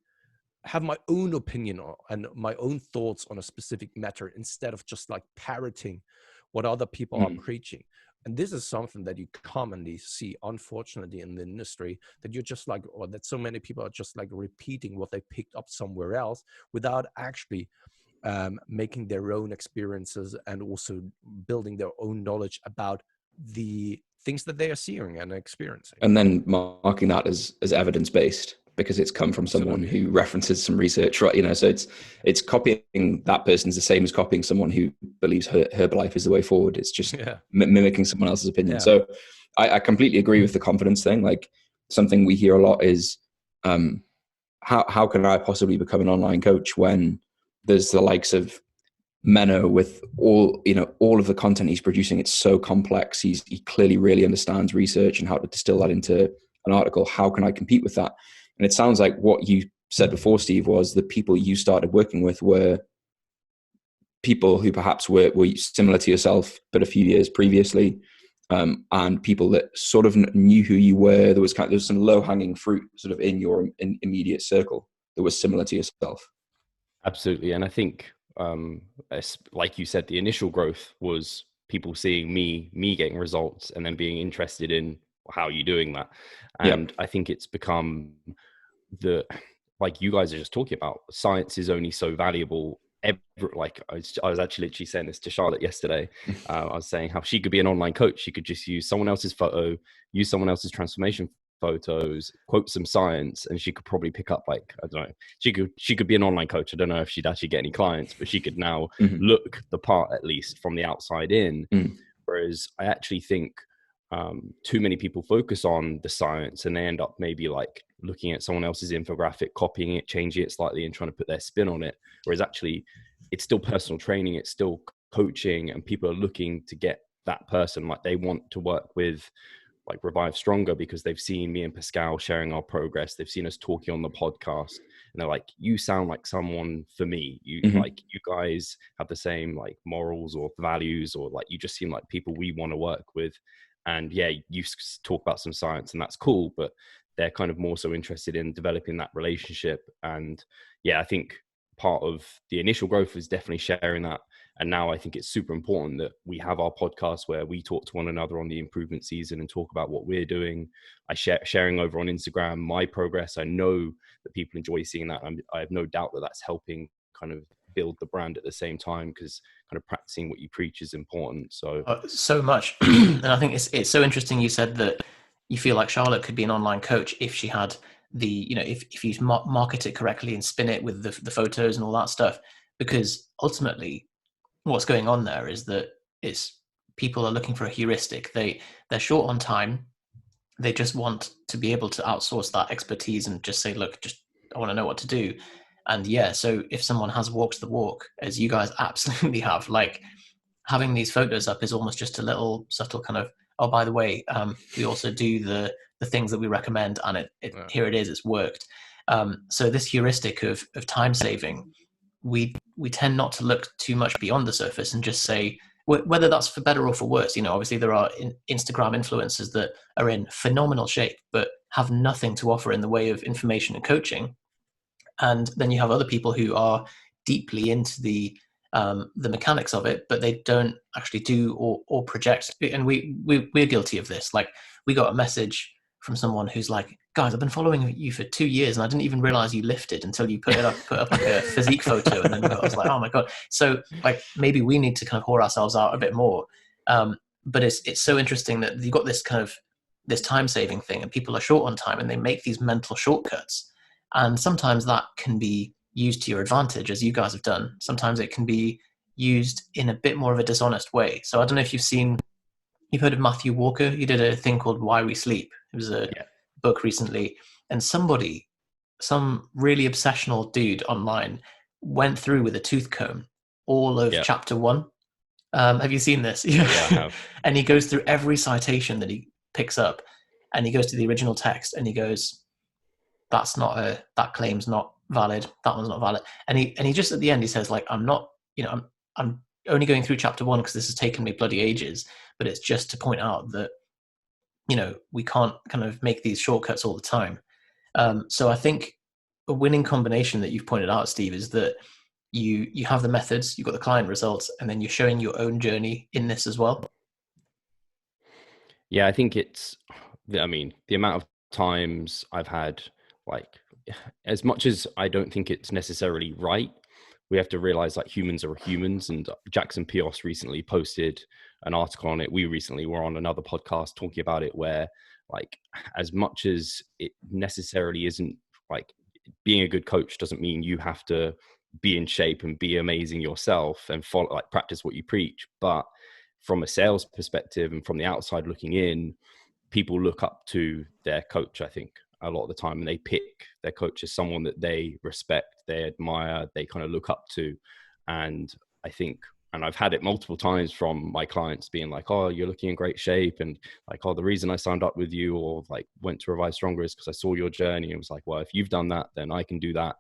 have my own opinion and my own thoughts on a specific matter, instead of just like parroting what other people are preaching. And this is something that you commonly see, unfortunately, in the industry, that you're just like, or that so many people are just like repeating what they picked up somewhere else, without actually making their own experiences and also building their own knowledge about the things that they are seeing and experiencing. And then marking that as evidence-based, because it's come from someone who references some research, right? So it's copying that person's the same as copying someone who believes Herbalife is the way forward. It's just mimicking someone else's opinion. So I completely agree with the confidence thing. Like, something we hear a lot is, how can I possibly become an online coach when there's the likes of Menno with all of the content he's producing? It's so complex. He clearly really understands research and how to distill that into an article. How can I compete with that? And it sounds like what you said before, Steve, was the people you started working with were people who perhaps were similar to yourself, but a few years previously, and people that sort of knew who you were. There was some low-hanging fruit sort of in your immediate circle that was similar to yourself. Absolutely. And I think, like you said, the initial growth was people seeing me getting results and then being interested in, how are you doing that? And I think it's become like you guys are just talking about, science is only so valuable. Like I was actually literally saying this to Charlotte yesterday. I was saying how she could be an online coach. She could just use someone else's photo, use someone else's transformation photos, quote some science, and she could probably pick up, like, I don't know, she could be an online coach. I don't know if she'd actually get any clients, but she could now look the part, at least from the outside in. Whereas I actually think too many people focus on the science and they end up maybe like looking at someone else's infographic, copying it, changing it slightly and trying to put their spin on it. Whereas actually it's still personal training, it's still coaching, and people are looking to get that person. Like, they want to work with like ReviveStronger because they've seen me and Pascal sharing our progress. They've seen us talking on the podcast, and they're like, you sound like someone for me. You like, you guys have the same like morals or values, or like, you just seem like people we want to work with. And yeah, you talk about some science and that's cool, but they're kind of more so interested in developing that relationship. And yeah, I think part of the initial growth is definitely sharing that And now I think it's super important that we have our podcast where we talk to one another on the improvement season and talk about what we're doing. I sharing over on Instagram my progress. I know that people enjoy seeing that. I have no doubt that that's helping kind of build the brand at the same time, because kind of practicing what you preach is important. So so much. And I think it's so interesting you said that you feel like Charlotte could be an online coach if she had the, you know, if you market it correctly and spin it with the photos and all that stuff, because ultimately what's going on there is that it's people are looking for a heuristic. They're short on time. They just want to be able to outsource that expertise and just say, look, just I want to know what to do. And yeah, so if someone has walked the walk, as you guys absolutely have, like having these photos up is almost just a little subtle kind of, oh, by the way, we also do the things that we recommend, and here it is, it's worked. So this heuristic of time saving, we tend not to look too much beyond the surface and just say, whether that's for better or for worse. You know, obviously there are Instagram influencers that are in phenomenal shape but have nothing to offer in the way of information and coaching, and then you have other people who are deeply into the mechanics of it, but they don't actually do or project. And we're guilty of this. Like, we got a message from someone who's like, guys, I've been following you for 2 years and I didn't even realize you lifted until you put up like a physique photo. And then I was like, oh my God. So like, maybe we need to kind of whore ourselves out a bit more. But it's so interesting that you've got this kind of this time saving thing, and people are short on time and they make these mental shortcuts. And sometimes that can be used to your advantage, as you guys have done. Sometimes it can be used in a bit more of a dishonest way. So I don't know if you've heard of Matthew Walker. He did a thing called Why We Sleep. It was a book recently, and some really obsessional dude online went through with a tooth comb all of chapter 1. Have you seen this? Yeah, I have. And he goes through every citation that he picks up, and he goes to the original text and he goes, that claim's not valid, that one's not valid. And he just at the end he says, like, I'm only going through chapter 1 because this has taken me bloody ages, but it's just to point out that, you know, we can't kind of make these shortcuts all the time. So I think a winning combination that you've pointed out, Steve, is that you have the methods, you've got the client results, and then you're showing your own journey in this as well. Yeah, I think the amount of times I've had, like, as much as I don't think it's necessarily right, we have to realize that humans are humans. And Jackson Pios recently posted an article on it. We recently were on another podcast talking about it, where, like, as much as it necessarily isn't, like, being a good coach doesn't mean you have to be in shape and be amazing yourself and follow, like, practice what you preach. But from a sales perspective and from the outside looking in, people look up to their coach, I think, a lot of the time, and they pick their coach as someone that they respect, they admire, they kind of look up to. And I think, and I've had it multiple times from my clients being like, oh, you're looking in great shape, and like, oh, the reason I signed up with you or like went to ReviveStronger is because I saw your journey. It was like, well, if you've done that, then I can do that.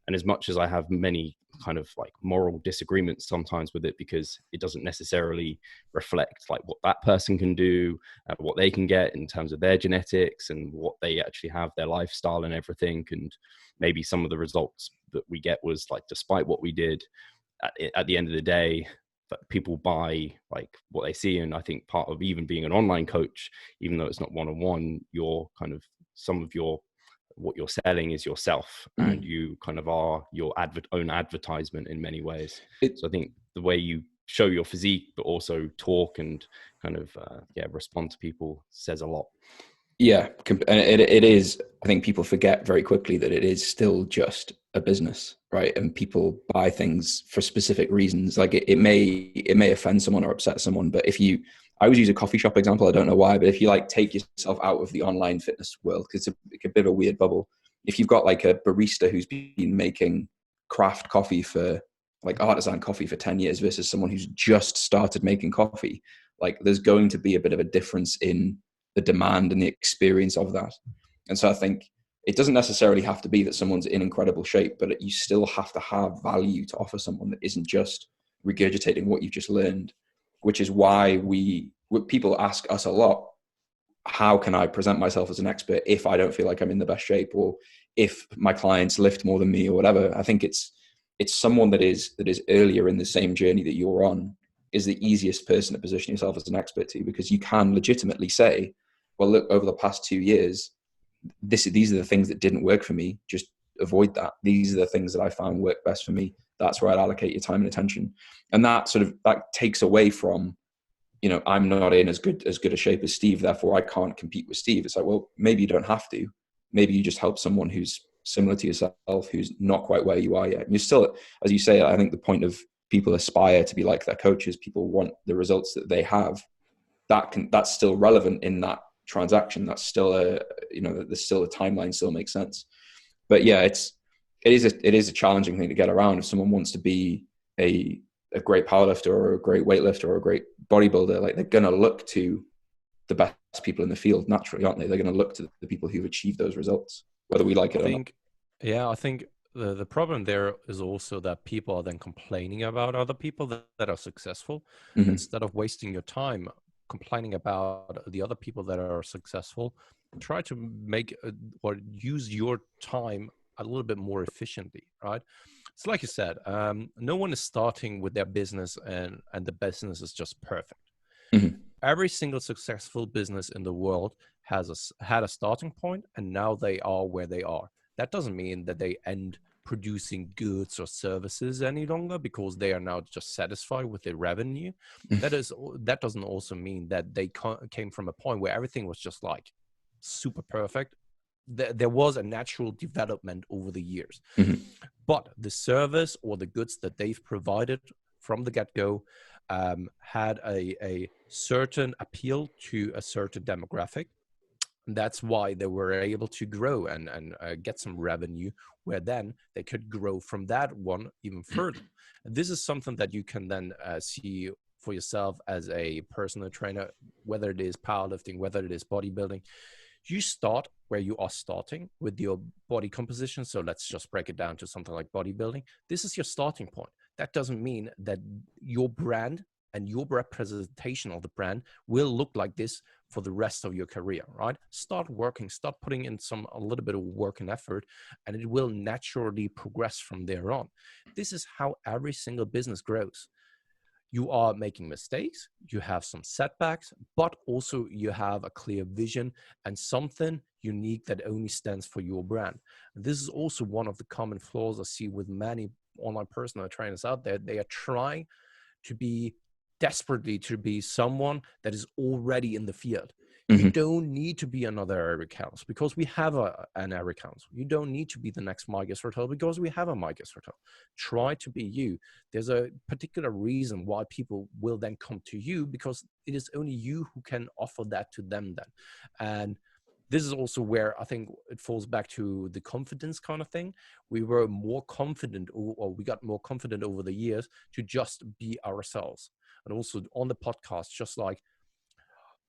And as much as I have many kind of like moral disagreements sometimes with it, because it doesn't necessarily reflect like what that person can do, what they can get in terms of their genetics and what they actually have, their lifestyle and everything. And maybe some of the results that we get was like, despite what we did, at the end of the day, people buy like what they see. And I think part of even being an online coach, even though it's not one-on-one, you're kind of what you're selling is yourself, and you kind of are your own advertisement in many ways. So I think the way you show your physique, but also talk and kind of respond to people says a lot. Yeah, and it is. I think people forget very quickly that it is still just a business, right? And people buy things for specific reasons. Like it may offend someone or upset someone, but I always use a coffee shop example. I don't know why, but if you like take yourself out of the online fitness world, because it's a bit of a weird bubble. If you've got like a barista who's been making craft coffee for like artisan coffee for 10 years versus someone who's just started making coffee, like there's going to be a bit of a difference in the demand and the experience of that. And so I think it doesn't necessarily have to be that someone's in incredible shape, but you still have to have value to offer someone that isn't just regurgitating what you've just learned, which is why people ask us a lot, how can I present myself as an expert if I don't feel like I'm in the best shape, or if my clients lift more than me or whatever? I think it's it's someone that is earlier in the same journey that you're on is the easiest person to position yourself as an expert to, because you can legitimately say, well, look, over the past 2 years, these are the things that didn't work for me. Just avoid that. These are the things that I found work best for me. That's where I'd allocate your time and attention. And that takes away from, I'm not in as good a shape as Steve, therefore I can't compete with Steve. It's like, well, maybe you don't have to. Maybe you just help someone who's similar to yourself, who's not quite where you are yet. And you're still, as you say, I think the point of people aspire to be like their coaches. People want the results that they have. That's still relevant in that transaction. That's still there's still a timeline still makes sense. But yeah, it is a challenging thing to get around. If someone wants to be a great powerlifter or a great weightlifter or a great bodybuilder, like, they're going to look to the best people in the field naturally, aren't they? They're going to look to the people who've achieved those results, whether we like it or not. Yeah, I think the problem there is also that people are then complaining about other people that are successful, instead of wasting your time complaining about the other people that are successful. Try to make or use your time a little bit more efficiently, right? It's like you said, no one is starting with their business and the business is just perfect. Every single successful business in the world has had a starting point, and now they are where they are. That doesn't mean that they end producing goods or services any longer because they are now just satisfied with their revenue. That doesn't also mean that they came from a point where everything was just like super perfect. There was a natural development over the years, but the service or the goods that they've provided from the get-go had a certain appeal to a certain demographic. That's why they were able to grow and get some revenue, where then they could grow from that one even further. And this is something that you can then see for yourself as a personal trainer, whether it is powerlifting, whether it is bodybuilding. You start where you are starting with your body composition. So let's just break it down to something like bodybuilding. This is your starting point. That doesn't mean that your brand and your representation of the brand will look like this for the rest of your career, right? Start working, start putting in a little bit of work and effort, and it will naturally progress from there on. This is how every single business grows. You are making mistakes, you have some setbacks, but also you have a clear vision and something unique that only stands for your brand. And this is also one of the common flaws I see with many online personal trainers out there. They are trying to be desperately to be someone that is already in the field. You don't need to be another Eric Helms because we have an Eric Helms. You don't need to be the next Mike Israel because we have a Mike Israel. Try to be you. There's a particular reason why people will then come to you, because it is only you who can offer that to them then. And this is also where I think it falls back to the confidence kind of thing. We were more confident, or we got more confident over the years to just be ourselves. And also on the podcast, just like,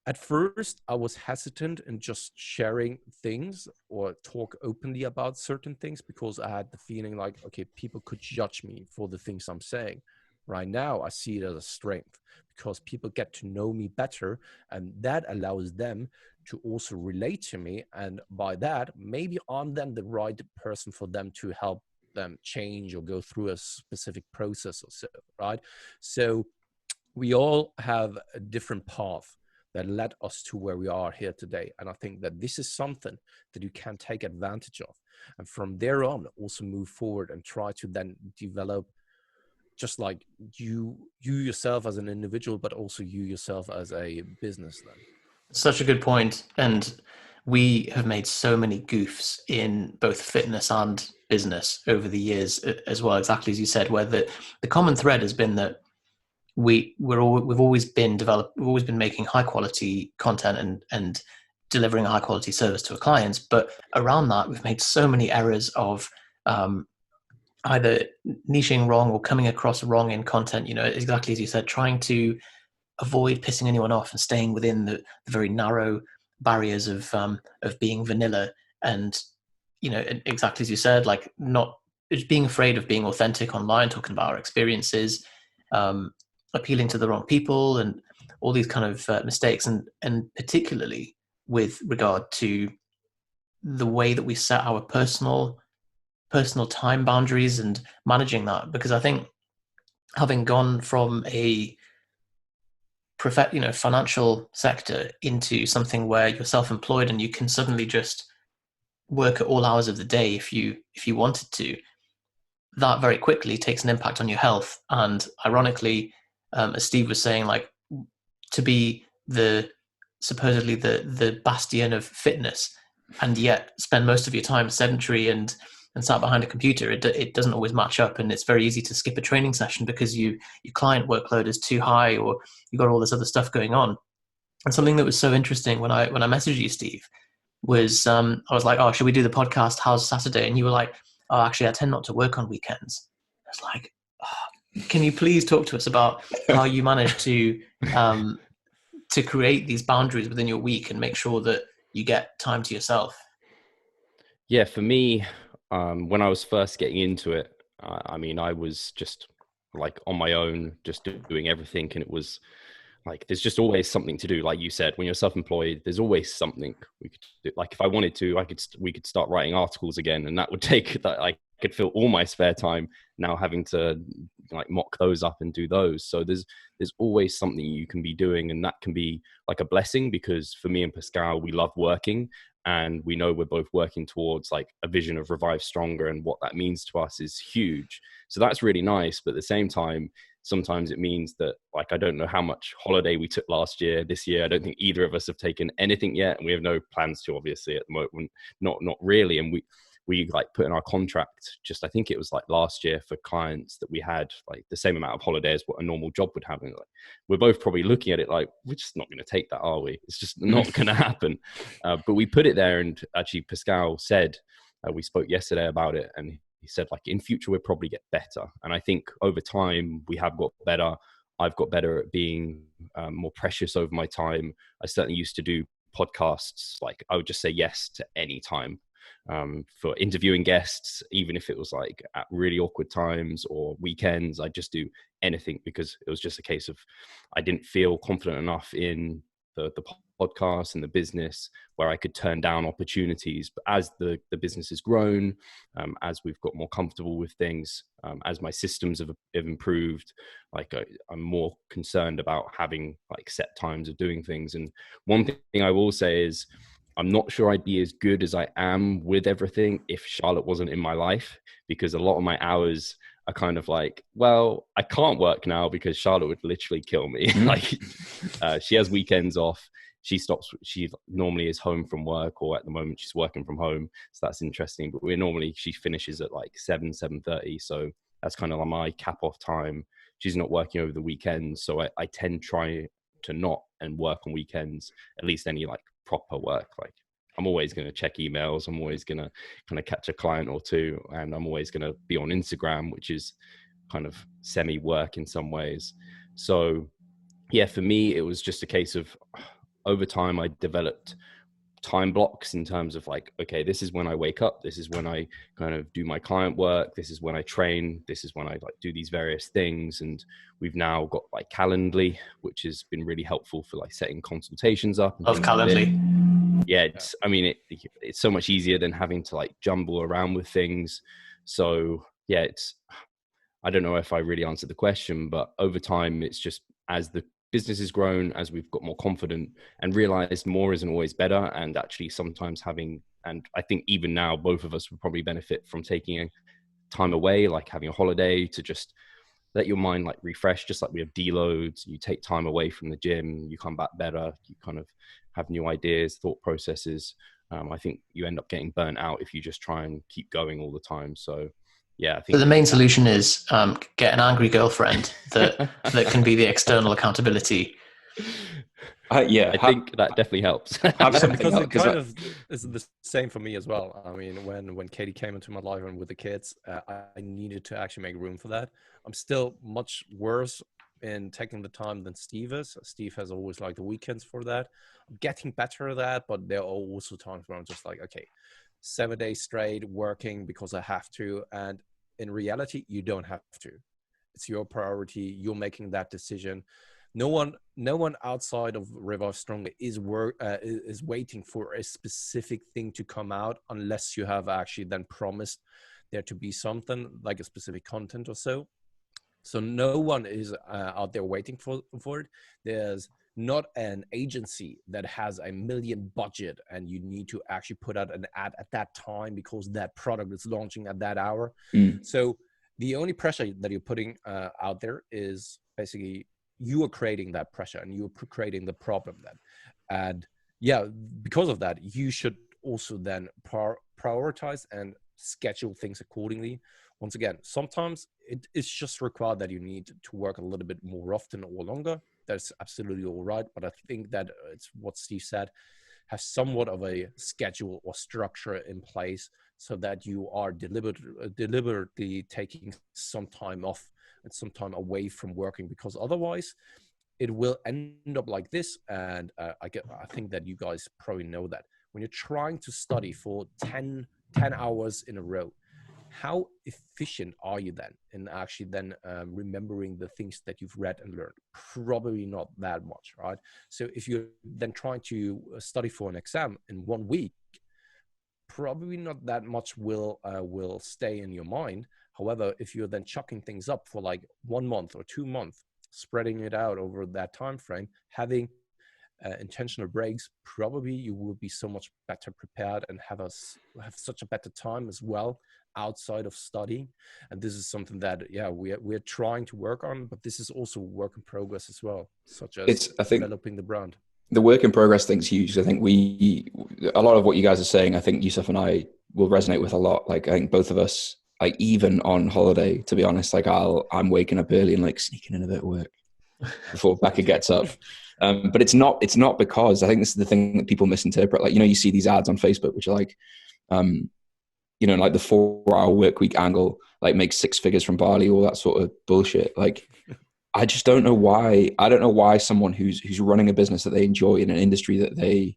at first, I was hesitant in just sharing things or talk openly about certain things because I had the feeling like, okay, people could judge me for the things I'm saying. Right now, I see it as a strength because people get to know me better, and that allows them to also relate to me. And by that, maybe I'm then the right person for them to help them change or go through a specific process or so, right? So we all have a different path that led us to where we are here today. And I think that this is something that you can take advantage of. And from there on, also move forward and try to then develop just like you yourself as an individual, but also you yourself as a business then. Such a good point. And we have made so many goofs in both fitness and business over the years as well, exactly as you said, where the common thread has been that we've always been making high quality content and delivering a high quality service to our clients. But around that, we've made so many errors of either niching wrong or coming across wrong in content, exactly as you said, trying to avoid pissing anyone off and staying within the very narrow barriers of being vanilla. And, exactly as you said, like not just being afraid of being authentic online, talking about our experiences, appealing to the wrong people and all these kind of mistakes. And particularly with regard to the way that we set our personal personal time boundaries and managing that? Because I think having gone from a financial sector into something where you're self-employed and you can suddenly just work at all hours of the day if you wanted to, that very quickly takes an impact on your health. And ironically, as Steve was saying, like, to be supposedly the bastion of fitness and yet spend most of your time sedentary and sat behind a computer, it doesn't always match up, and it's very easy to skip a training session because your client workload is too high, or you got all this other stuff going on. And something that was so interesting when I messaged you, Steve, was I was like, oh, should we do the podcast? How's Saturday? And you were like, oh, actually, I tend not to work on weekends. I was like, oh, can you please talk to us about how you manage to create these boundaries within your week and make sure that you get time to yourself? Yeah, for me, when I was first getting into it, I mean, I was just like on my own, just doing everything. And it was like, there's just always something to do. Like you said, when you're self-employed, there's always something we could do. Like if I wanted to, we could start writing articles again, and that would take that. I could fill all my spare time now having to like mock those up and do those. So there's always something you can be doing, and that can be like a blessing, because for me and Pascal, we love working, and we know we're both working towards like a vision of ReviveStronger, and what that means to us is huge. So that's really nice. But at the same time, sometimes it means that, like, I don't know how much holiday we took last year. This year, I don't think either of us have taken anything yet, and we have no plans to, obviously, at the moment. Not really. And we like put in our contract, just I think it was like last year, for clients that we had like the same amount of holiday as what a normal job would have. And like, we're both probably looking at it like, we're just not going to take that, are we? It's just not going to happen. But we put it there, and actually Pascal said, we spoke yesterday about it, and he said, like, in future we'll probably get better. And I think over time we have got better. I've got better at being more precious over my time. I certainly used to do podcasts, like I would just say yes to any time. For interviewing guests, even if it was like at really awkward times or weekends, I'd just do anything, because it was just a case of I didn't feel confident enough in the podcast and the business where I could turn down opportunities. But as the business has grown, as we've got more comfortable with things, as my systems have improved, like I'm more concerned about having like set times of doing things. And one thing I will say is, I'm not sure I'd be as good as I am with everything if Charlotte wasn't in my life, because a lot of my hours are kind of like, well, I can't work now because Charlotte would literally kill me. Like, she has weekends off. She normally is home from work, or at the moment she's working from home. So that's interesting. But she finishes at like 7:30. So that's kind of like my cap off time. She's not working over the weekends. So I tend try to not and work on weekends, at least any like proper work. Like, I'm always going to check emails. I'm always going to kind of catch a client or two, and I'm always going to be on Instagram, which is kind of semi work in some ways. So yeah, for me, it was just a case of, over time, I developed time blocks in terms of like, okay, this is when I wake up. This is when I kind of do my client work. This is when I train. This is when I like do these various things. And we've now got like Calendly, which has been really helpful for like setting consultations up. Love Calendly. Yeah, it's so much easier than having to like jumble around with things. So yeah, I don't know if I really answered the question, but over time, it's just as the business has grown, as we've got more confident and realized more isn't always better. And actually sometimes and I think even now, both of us would probably benefit from taking a time away, like having a holiday, to just let your mind like refresh, just like we have deloads. You take time away from the gym, you come back better, you kind of have new ideas, thought processes. I think you end up getting burnt out if you just try and keep going all the time. So yeah, I think the main solution is get an angry girlfriend that can be the external accountability. Yeah, I think that definitely helps. Because it kind of is the same for me as well. I mean, when Katie came into my life and with the kids, I needed to actually make room for that. I'm still much worse in taking the time than Steve is. Steve has always liked the weekends for that. I'm getting better at that, but there are also times where I'm just like, okay, 7 days straight working because I have to. And in reality, you don't have to. It's your priority. You're making that decision. No one outside of ReviveStronger is waiting for a specific thing to come out, unless you have actually then promised there to be something like a specific content or so. So no one is out there waiting for it. There's not an agency that has a million budget and you need to actually put out an ad at that time because that product is launching at that hour. So the only pressure that you're putting out there is basically you are creating that pressure and you're creating the problem then. And yeah, because of that, you should also then prioritize and schedule things accordingly. Once again, sometimes it's just required that you need to work a little bit more often or longer. That's absolutely all right. But I think that it's what Steve said, have somewhat of a schedule or structure in place so that you are deliberately taking some time off and some time away from working, because otherwise it will end up like this. And I think that you guys probably know that when you're trying to study for 10 hours in a row, how efficient are you then in actually then remembering the things that you've read and learned? Probably not that much, right? So if you're then trying to study for an exam in 1 week, probably not that much will stay in your mind. However, if you're then chucking things up for like 1 month or 2 months, spreading it out over that time frame, having intentional breaks, probably you will be so much better prepared and have such a better time as well outside of studying. And this is something that we're trying to work on, but this is also work in progress as well, such as developing the brand. The work in progress thing's huge. I think a lot of what you guys are saying, I think Yusuf and I will resonate with a lot. Like I think both of us, like even on holiday, to be honest, like I'm waking up early and like sneaking in a bit of work before Becca gets up. But it's not because I think this is the thing that people misinterpret. Like, you see these ads on Facebook, which are like, like the 4-hour work week angle, like make 6 figures from Bali, all that sort of bullshit. Like, I just don't know why. I don't know why someone who's running a business that they enjoy in an industry that they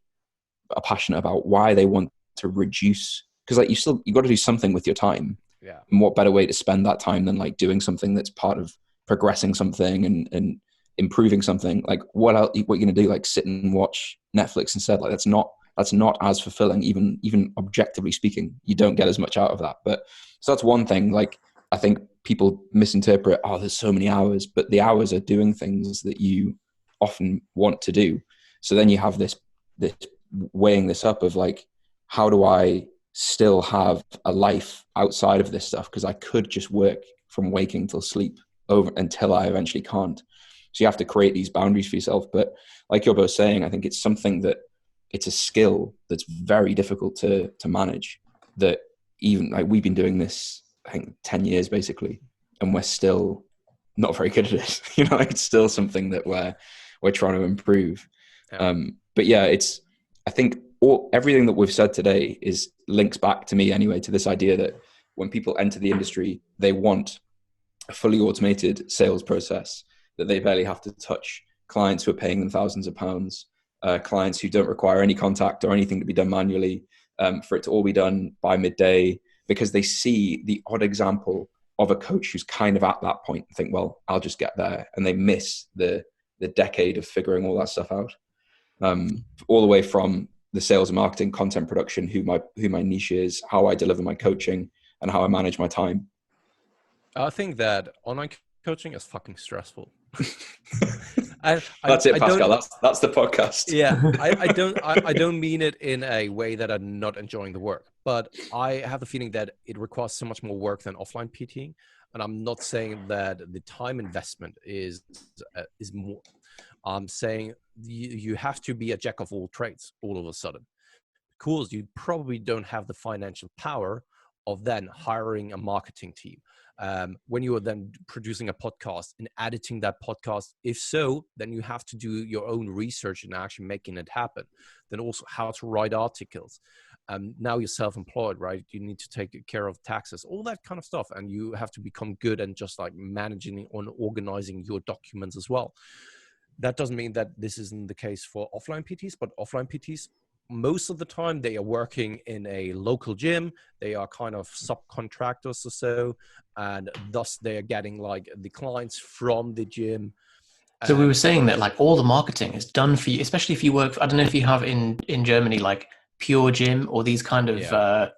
are passionate about, why they want to reduce. Because like you got to do something with your time. Yeah. And what better way to spend that time than like doing something that's part of progressing something and improving something? Like what else? What you're gonna do? Like sit and watch Netflix instead? Like that's not as fulfilling. Even objectively speaking, you don't get as much out of that. But so that's one thing. Like I think people misinterpret, oh, there's so many hours, but the hours are doing things that you often want to do. So then you have this weighing this up of like, how do I still have a life outside of this stuff? Because I could just work from waking till sleep over until I eventually can't. So you have to create these boundaries for yourself. But like you're both saying, I think it's something that it's a skill that's very difficult to manage. That even like we've been doing this, I think 10 years basically, and we're still not very good at it. It's still something that we're trying to improve. Yeah. But yeah, I think everything that we've said today links back to me anyway, to this idea that when people enter the industry, they want a fully automated sales process that they barely have to touch, clients who are paying them thousands of pounds, clients who don't require any contact or anything to be done manually, for it to all be done by midday, because they see the odd example of a coach who's kind of at that point and think, well, I'll just get there. And they miss the decade of figuring all that stuff out. All the way from the sales and marketing, content production, who my niche is, how I deliver my coaching, and how I manage my time. I think that online coaching is fucking stressful. That's it, Pascal. That's the podcast. Yeah, I don't mean it in a way that I'm not enjoying the work, but I have the feeling that it requires so much more work than offline PTing. And I'm not saying that the time investment is more. I'm saying you have to be a jack of all trades all of a sudden, because you probably don't have the financial power of then hiring a marketing team. When you are then producing a podcast and editing that podcast, if so, then you have to do your own research and actually making it happen. Then also how to write articles. Now you're self-employed, right? You need to take care of taxes, all that kind of stuff. And you have to become good and just like managing and organizing your documents as well. That doesn't mean that this isn't the case for offline PTs, but offline PTs, most of the time they are working in a local gym. They are kind of subcontractors or so, and thus they are getting like the clients from the gym. So we were saying that like all the marketing is done for you, especially if you work, I don't know if you have in Germany, like Pure Gym or these kind of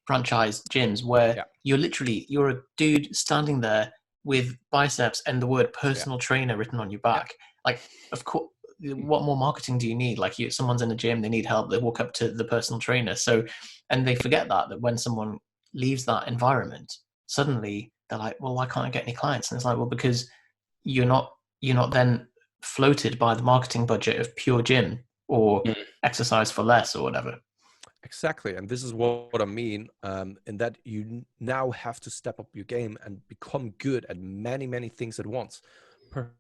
franchise gyms where Yeah. you're a dude standing there with biceps and the word personal trainer written on your back. Like, of course, what more marketing do you need? Like, someone's in a gym, they need help, they walk up to the personal trainer. So, and they forget that when someone leaves that environment, suddenly they're like, well, why can't I get any clients? And it's like, well, because you're not then floated by the marketing budget of pure gym or exercise for less or whatever. Exactly, and this is what I mean, in that you now have to step up your game and become good at many, many things at once.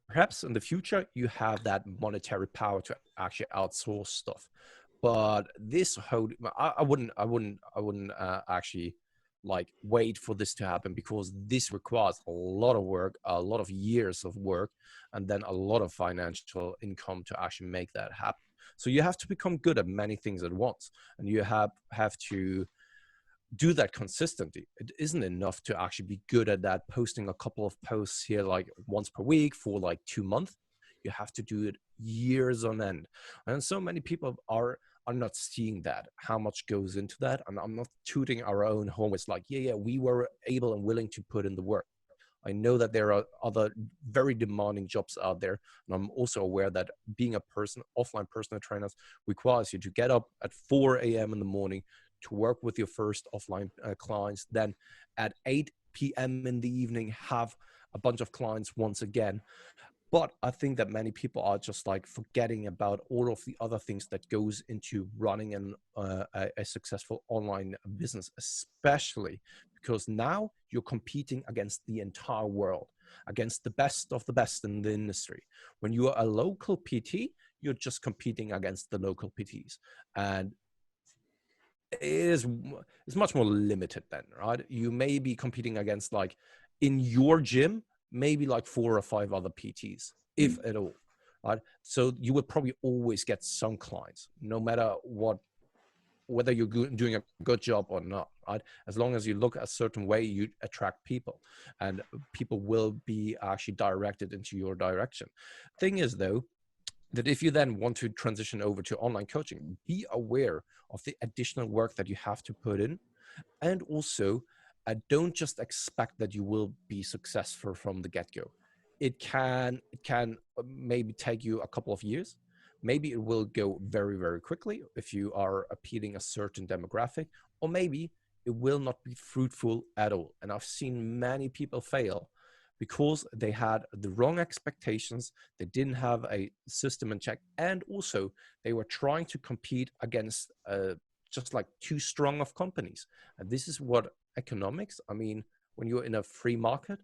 Perhaps in the future you have that monetary power to actually outsource stuff, but this whole I wouldn't actually like wait for this to happen, because this requires a lot of work, a lot of years of work, and then a lot of financial income to actually make that happen. So you have to become good at many things at once, and you have to do that consistently. It isn't enough to actually be good at that, posting a couple of posts here like once per week for like 2 months. You have to do it years on end. And so many people are not seeing that, how much goes into that. And I'm not tooting our own home. It's like, yeah, we were able and willing to put in the work. I know that there are other very demanding jobs out there. And I'm also aware that being a offline personal trainer requires you to get up at 4 a.m. in the morning to work with your first offline clients. Then at 8 p.m. in the evening, have a bunch of clients once again. But I think that many people are just like forgetting about all of the other things that goes into running a successful online business, especially because now you're competing against the entire world, against the best of the best in the industry. When you are a local PT, you're just competing against the local PTs. And it's much more limited then, right? You may be competing against, like, in your gym, maybe like 4 or 5 other PTs, if at all, right? So you would probably always get some clients, no matter whether you're doing a good job or not, right? As long as you look a certain way, you attract people, and people will be actually directed into your direction. Thing is, though, that if you then want to transition over to online coaching, be aware of the additional work that you have to put in. And also, don't just expect that you will be successful from the get-go. It can maybe take you a couple of years. Maybe it will go very, very quickly if you are appealing a certain demographic, or maybe it will not be fruitful at all. And I've seen many people fail because they had the wrong expectations, they didn't have a system in check, and also they were trying to compete against just like too strong of companies. And this is what economics, I mean, when you're in a free market.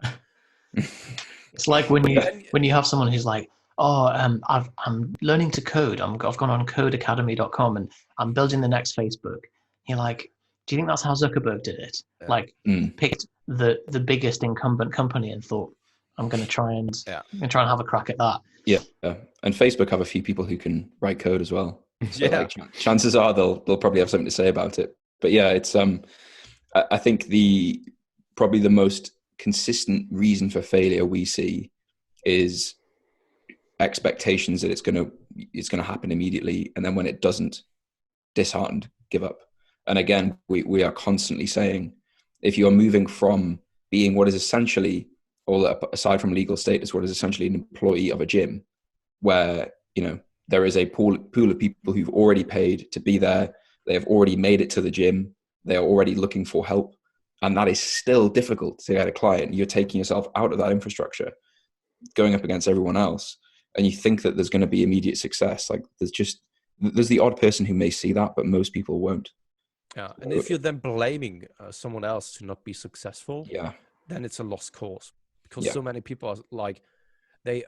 It's like when you have someone who's like, oh, I'm learning to code. I've gone on codeacademy.com and I'm building the next Facebook. You're like, do you think that's how Zuckerberg did it? Yeah. Like, picked the biggest incumbent company and thought, I'm going to try and have a crack at that. Yeah, and Facebook have a few people who can write code as well. So Yeah. chances are they'll probably have something to say about it. But yeah, it's I think probably the most consistent reason for failure we see is expectations that it's going to happen immediately, and then when it doesn't, disheartened, give up. And again, we are constantly saying, if you are moving from being what is essentially, or aside from legal status, what is essentially an employee of a gym, where there is a pool of people who've already paid to be there, they have already made it to the gym, they are already looking for help, and that is still difficult to get a client. You're taking yourself out of that infrastructure, going up against everyone else, and you think that there's going to be immediate success. Like there's the odd person who may see that, but most people won't. Yeah, and if you're then blaming someone else to not be successful, Yeah, then it's a lost cause, because so many people are like, they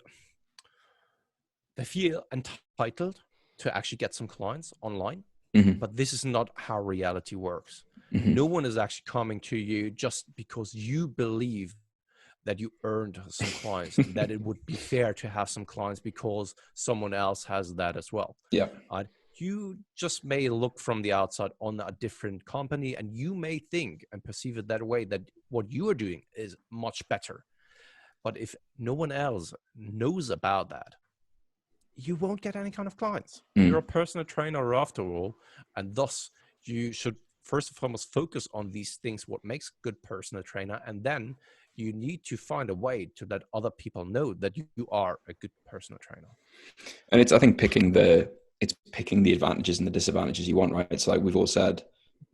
feel entitled to actually get some clients online, but this is not how reality works. No one is actually coming to you just because you believe that you earned some clients, and that it would be fair to have some clients because someone else has that as well. Yeah. You just may look from the outside on a different company, and you may think and perceive it that way, that what you are doing is much better. But if no one else knows about that, you won't get any kind of clients. You're a personal trainer after all, and thus you should first and foremost focus on these things, what makes a good personal trainer, and then you need to find a way to let other people know that you are a good personal trainer. And it's, I think, picking the advantages and the disadvantages you want, right? It's like we've all said,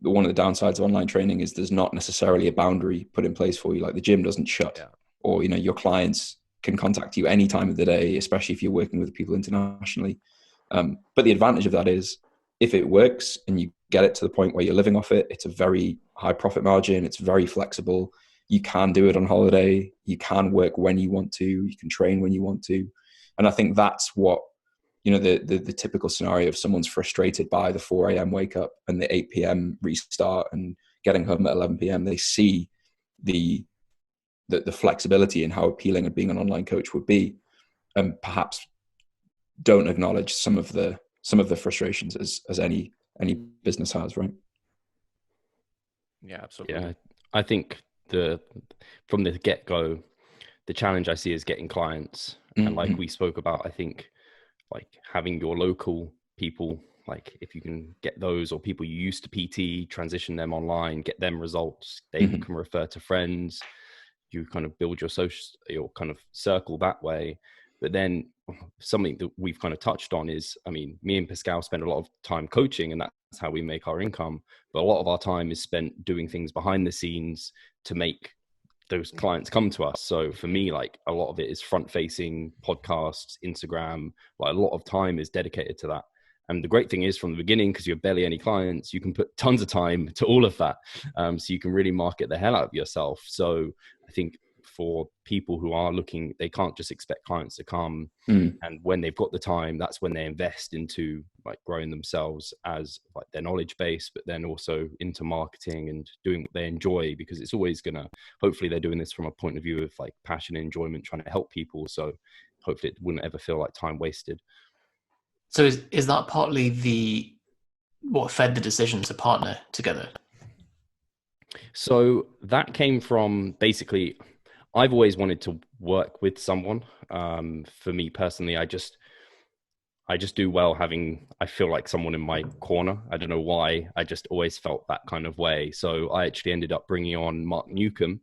one of the downsides of online training is there's not necessarily a boundary put in place for you. Like the gym doesn't shut, or, you know, your clients can contact you any time of the day, especially if you're working with people internationally. But the advantage of that is if it works and you get it to the point where you're living off it, it's a very high profit margin. It's very flexible. You can do it on holiday. You can work when you want to. You can train when you want to. And I think that's what, you know, the typical scenario of someone's frustrated by the 4 a.m. wake up and the 8 p.m. restart and getting home at 11 p.m. They see the flexibility and how appealing being an online coach would be, and perhaps don't acknowledge some of the frustrations as any business has, right? Yeah, absolutely. Yeah, I think from the get-go, the challenge I see is getting clients. Mm-hmm. And like we spoke about, I think like having your local people, like if you can get those, or people you used to PT, transition them online, get them results, they can refer to friends, you kind of build your kind of circle that way. But then something that we've kind of touched on is, I mean, me and Pascal spend a lot of time coaching, and that's how we make our income. But a lot of our time is spent doing things behind the scenes to make those clients come to us. So for me, like a lot of it is front facing, podcasts, Instagram, like a lot of time is dedicated to that. And the great thing is from the beginning, because you have barely any clients, you can put tons of time to all of that. So you can really market the hell out of yourself. So I think for people who are looking, they can't just expect clients to come. And when they've got the time, that's when they invest into like growing themselves as like their knowledge base, but then also into marketing and doing what they enjoy, because it's always gonna, hopefully they're doing this from a point of view of like passion and enjoyment, trying to help people. So hopefully it wouldn't ever feel like time wasted. So is that partly what fed the decision to partner together? So that came from basically, I've always wanted to work with someone. For me personally, I just do well having, I feel like someone in my corner. I don't know why. I just always felt that kind of way. So I actually ended up bringing on Mark Newcomb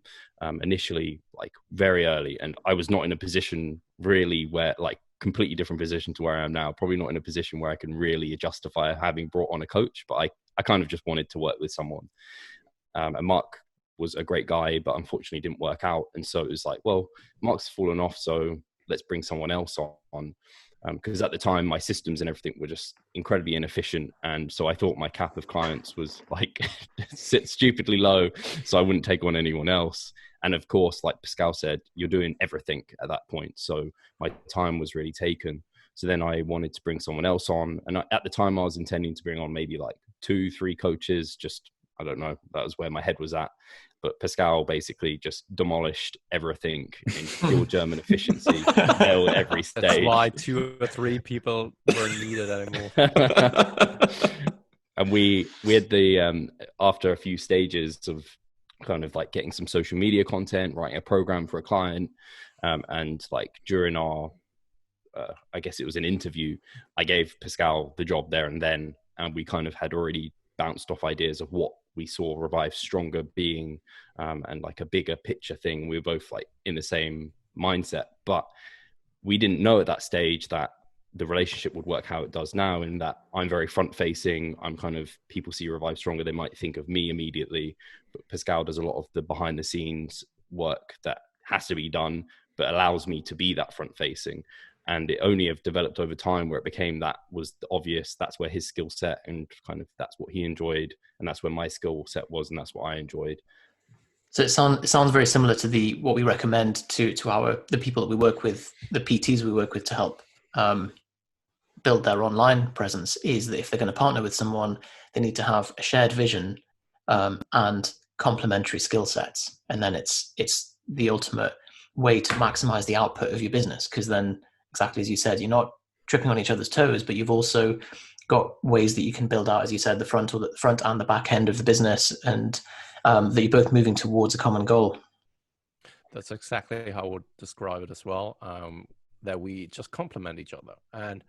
initially, like very early. And I was not in a position really where, like, completely different position to where I am now. Probably not in a position where I can really justify having brought on a coach, but I kind of just wanted to work with someone. And Mark was a great guy, but unfortunately didn't work out. And so it was like, well, Mark's fallen off, so let's bring someone else on. Because at the time, my systems and everything were just incredibly inefficient. And so I thought my cap of clients was like stupidly low, so I wouldn't take on anyone else. And of course, like Pascal said, you're doing everything at that point. So my time was really taken. So then I wanted to bring someone else on. And at the time, I was intending to bring on maybe like 2-3 coaches, just, I don't know, that was where my head was at. But Pascal basically just demolished everything in pure German efficiency, nailed every stage. That's why 2 or 3 people weren't needed anymore. And we had the, after a few stages of kind of like getting some social media content, writing a program for a client, and like during our, I guess it was an interview, I gave Pascal the job there and then, and we kind of had already bounced off ideas of what we saw ReviveStronger being, and like a bigger picture thing. We were both like in the same mindset, but we didn't know at that stage that the relationship would work how it does now, in that I'm very front facing. I'm kind of, people see ReviveStronger, they might think of me immediately, but Pascal does a lot of the behind the scenes work that has to be done, but allows me to be that front facing. And it only have developed over time where it became, that was obvious, that's where his skill set, and kind of that's what he enjoyed, and that's where my skill set was, and that's what I enjoyed. So it sounds very similar to what we recommend to the people that we work with, the PTs we work with, to help build their online presence, is that if they're going to partner with someone, they need to have a shared vision and complementary skill sets, and then it's the ultimate way to maximize the output of your business, because then, exactly as you said, you're not tripping on each other's toes, but you've also got ways that you can build out, as you said, the front and the back end of the business, and that you're both moving towards a common goal. That's exactly how I would describe it as well, that we just complement each other. And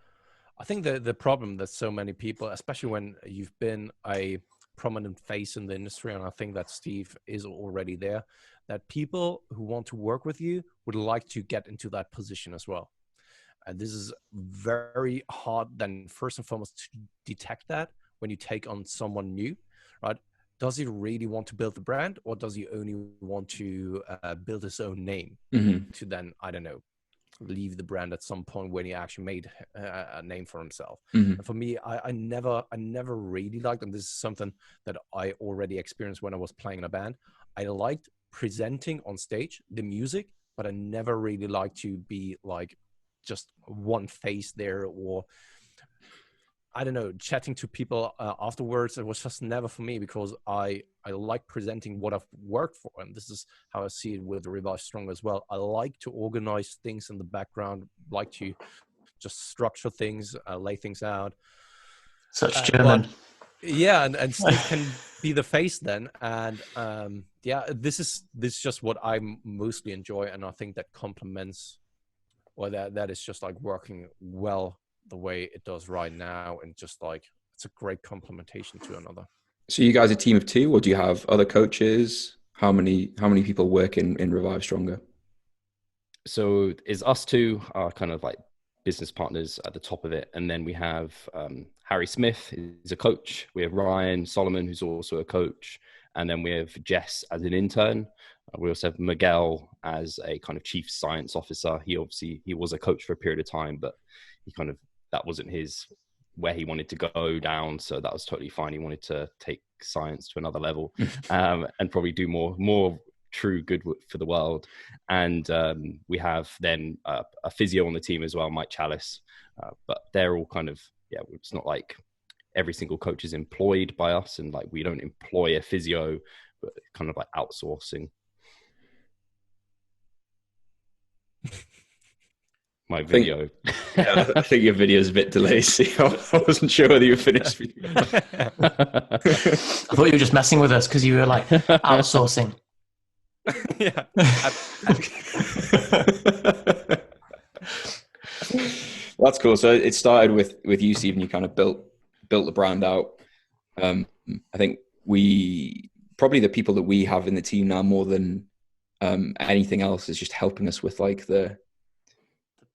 I think the problem that so many people, especially when you've been a prominent face in the industry, and I think that Steve is already there, that people who want to work with you would like to get into that position as well. And this is very hard then, first and foremost, to detect that when you take on someone new, right? Does he really want to build the brand, or does he only want to build his own name to then, I don't know, leave the brand at some point when he actually made a name for himself? And for me, I never really liked, and this is something that I already experienced when I was playing in a band. I liked presenting on stage the music, but I never really liked to be like just one face there, or I don't know, chatting to people afterwards. It was just never for me, because I like presenting what I've worked for, and this is how I see it with ReviveStronger as well. I like to organize things in the background, like to just structure things, lay things out. Such German. Yeah, and Steve can be the face then, and yeah, this is just what I mostly enjoy, and I think that complements, or that is just like working well the way it does right now, and just like it's a great complementation to another. So you guys are a team of two, or do you have other coaches? How many people work in ReviveStronger? So is us two are kind of like business partners at the top of it, and then we have Harry Smith is a coach. We have Ryan Solomon, who's also a coach, and then we have Jess as an intern. We also have Miguel as a kind of chief science officer. He was a coach for a period of time, but that wasn't where he wanted to go down. So that was totally fine. He wanted to take science to another level, and probably do more true good for the world. And we have then a physio on the team as well, Mike Chalice. But they're all kind of, it's not like every single coach is employed by us, and like we don't employ a physio, but kind of like outsourcing. My video. I think your video is a bit delayed. See, I wasn't sure whether you were finished. I thought you were just messing with us because you were like outsourcing. Yeah. That's cool. So it started with you, Stephen. You kind of built the brand out. I think probably the people that we have in the team now, more than anything else, is just helping us with like the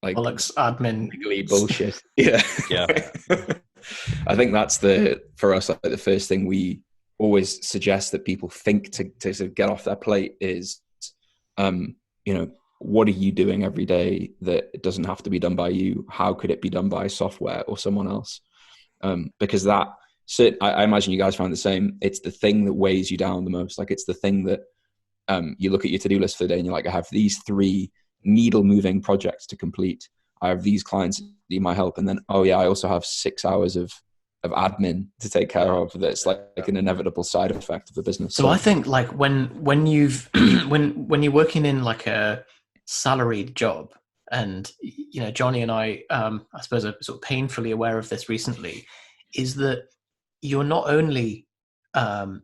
Alex admin bullshit. Yeah. I think that's for us, like the first thing we always suggest that people think to get off their plate is, what are you doing every day that it doesn't have to be done by you? How could it be done by software or someone else? Because I imagine you guys find the same. It's the thing that weighs you down the most. Like it's the thing that you look at your to-do list for the day and you're like, I have these 3 needle moving projects to complete. I have these clients that need my help. And then, I also have 6 hours of admin to take care of. That's like an inevitable side effect of the business. So I think like when you've, when you're working in like a salaried job, and, Johnny and I suppose are sort of painfully aware of this recently, is that you're not only not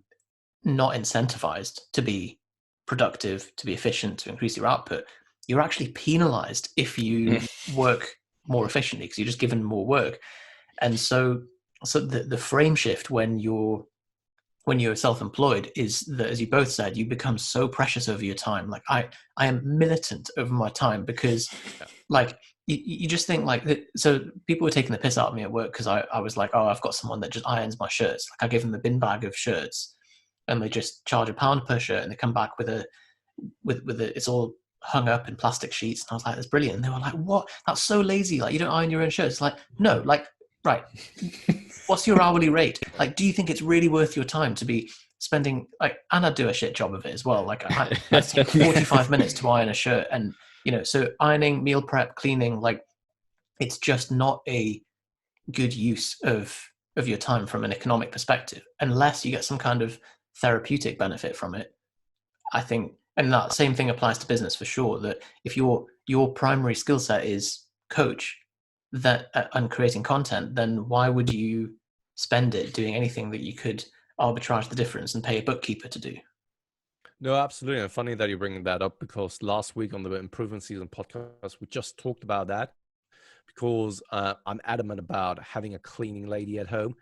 incentivized to be productive, to be efficient, to increase your output, you're actually penalized if you work more efficiently because you're just given more work. And so the frame shift when you're self-employed is that, as you both said, you become so precious over your time. Like I am militant over my time because like you just think like that. So people were taking the piss out of me at work because I was like, I've got someone that just irons my shirts. Like I give them the bin bag of shirts and they just charge £1 per shirt, and they come back with it's all hung up in plastic sheets. And I was like, that's brilliant. And they were like, what? That's so lazy. Like you don't iron your own shirts. It's like, no, like, right. What's your hourly rate? Like, do you think it's really worth your time to be spending like, and I do a shit job of it as well. Like I take 45 minutes to iron a shirt, and, so ironing, meal prep, cleaning, like it's just not a good use of your time from an economic perspective, unless you get some kind of therapeutic benefit from it, I think. And that same thing applies to business for sure, that if your primary skill set is coach and creating content, then why would you spend it doing anything that you could arbitrage the difference and pay a bookkeeper to do? No, absolutely. And funny that you're bringing that up, because last week on the Improvement Season podcast, we just talked about that, because I'm adamant about having a cleaning lady at home,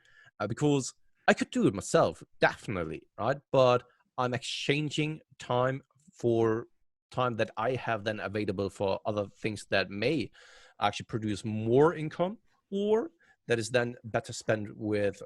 because I could do it myself, definitely, right? But I'm exchanging time for time that I have then available for other things that may actually produce more income, or that is then better spent with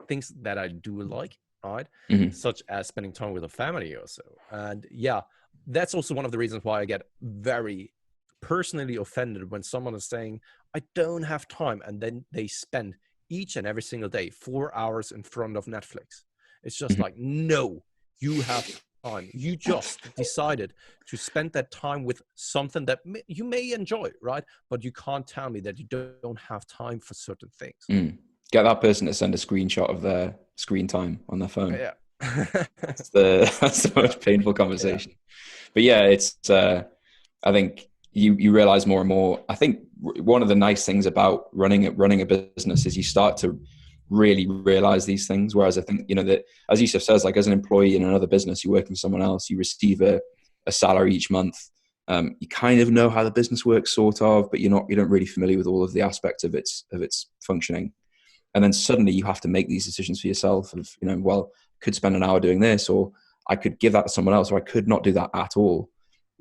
things that I do like, right? Mhm. Such as spending time with a family or so. And yeah, that's also one of the reasons why I get very personally offended when someone is saying, I don't have time. And then they spend each and every single day 4 hours in front of Netflix. It's just Mhm. like, no, you have time. You just decided to spend that time with something that you may enjoy, right? But you can't tell me that you don't have time for certain things. Mm. Get that person to send a screenshot of their screen time on their phone. Yeah. That's the most painful conversation. But yeah, it's I think you realize more and more. I think one of the nice things about running a business is you start to really realize these things. Whereas I think, that, as Yusuf says, like as an employee in another business, you're working for someone else, you receive a salary each month. You kind of know how the business works, sort of, but you don't really familiar with all of the aspects of its functioning. And then suddenly you have to make these decisions for yourself of, well, I could spend an hour doing this, or I could give that to someone else, or I could not do that at all.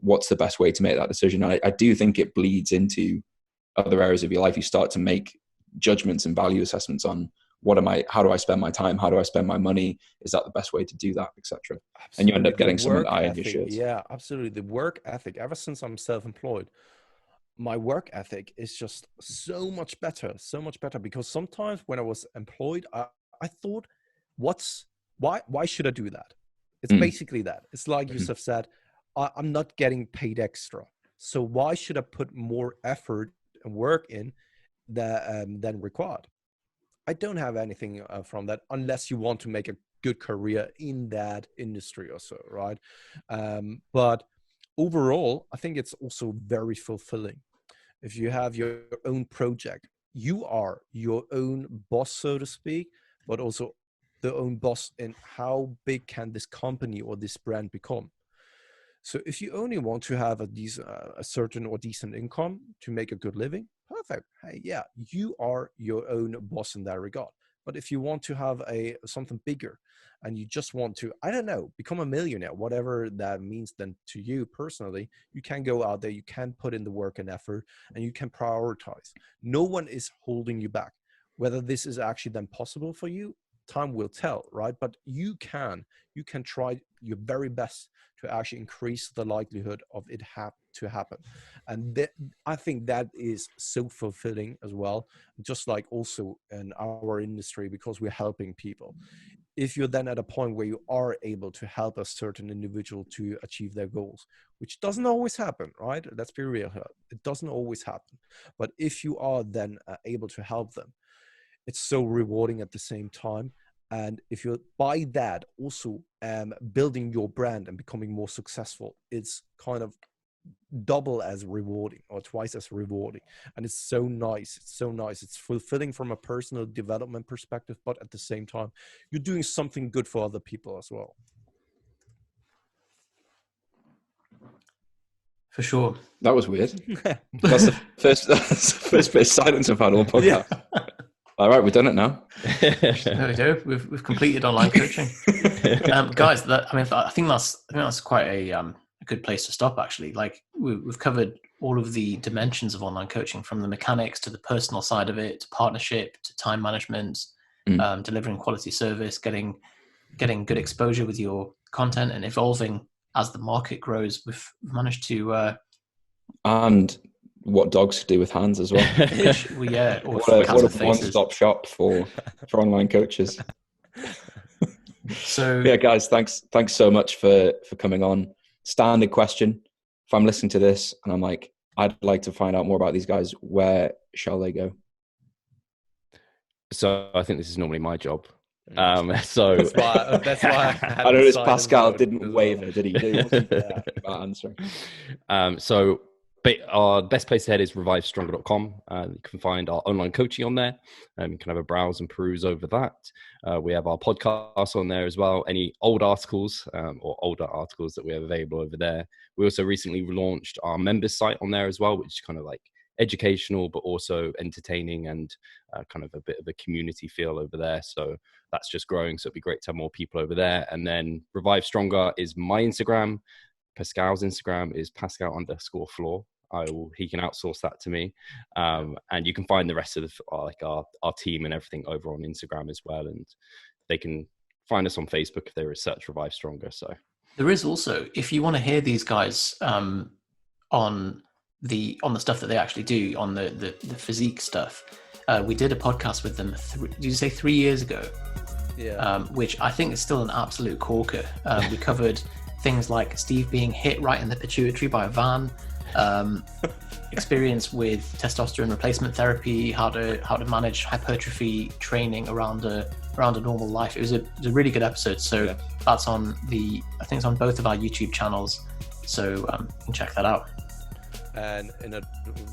What's the best way to make that decision? And I do think it bleeds into other areas of your life. You start to make judgments and value assessments on how do I spend my time? How do I spend my money? Is that the best way to do that, etc. And you end up getting some of the eye in your shirts. Yeah, absolutely. The work ethic, ever since I'm self-employed, my work ethic is just so much better because sometimes when I was employed, I thought, why should I do that? It's basically that. It's like Yusuf said, I'm not getting paid extra. So why should I put more effort and work in than required? I don't have anything from that unless you want to make a good career in that industry or so, right? But overall, I think it's also very fulfilling. If you have your own project, you are your own boss, so to speak, but also the own boss in how big can this company or this brand become. So if you only want to have a certain or decent income to make a good living, perfect. Hey, yeah, you are your own boss in that regard. But if you want to have something bigger and you just want to, I don't know, become a millionaire, whatever that means then to you personally, you can go out there, you can put in the work and effort, and you can prioritize. No one is holding you back. Whether this is actually then possible for you, time will tell, right? But you can try your very best to actually increase the likelihood of it to happen. And I think that is so fulfilling as well, just like also in our industry, because we're helping people. If you're then at a point where you are able to help a certain individual to achieve their goals, which doesn't always happen, right? Let's be real here. It doesn't always happen. But if you are then able to help them, it's so rewarding at the same time. And if you're by that also building your brand and becoming more successful, it's kind of double as rewarding or twice as rewarding. And it's so nice. It's so nice. It's fulfilling from a personal development perspective, but at the same time, you're doing something good for other people as well. For sure. That was weird. That's the first bit of silence I've had all podcast. Yeah. All right, we've done it now. There we go. We've completed online coaching, guys. I think that's quite a good place to stop. Actually, like we've covered all of the dimensions of online coaching, from the mechanics to the personal side of it, to partnership, to time management, delivering quality service, getting good exposure with your content, and evolving as the market grows. We've managed to and what dogs do with hands as well. Well, yeah, or what a one-stop shop for online coaches. So yeah, guys, thanks so much for coming on. Standard question: if I'm listening to this and I'm like, I'd like to find out more about these guys, where shall they go? So I think this is normally my job. So that's why I noticed Pascal didn't waver, did he? He wasn't about answering. So our best place to head is ReviveStronger.com. You can find our online coaching on there. You can have a browse and peruse over that. We have our podcast on there as well. Any old articles or older articles that we have available over there. We also recently launched our members site on there as well, which kind of like educational, but also entertaining and kind of a bit of a community feel over there. So that's just growing. So it'd be great to have more people over there. And then ReviveStronger is my Instagram. Pascal's Instagram is Pascal_Flor. He can outsource that to me. And you can find the rest of our team and everything over on Instagram as well. And they can find us on Facebook if they search ReviveStronger. So there is also, if you want to hear these guys on the stuff that they actually do, on the physique stuff, we did a podcast with them. Did you say 3 years ago? Yeah. Which I think is still an absolute corker. We covered things like Steve being hit right in the pituitary by a van, experience with testosterone replacement therapy, how to manage hypertrophy training around a normal life. It was a really good episode. So that's I think it's on both of our YouTube channels. So you can check that out. And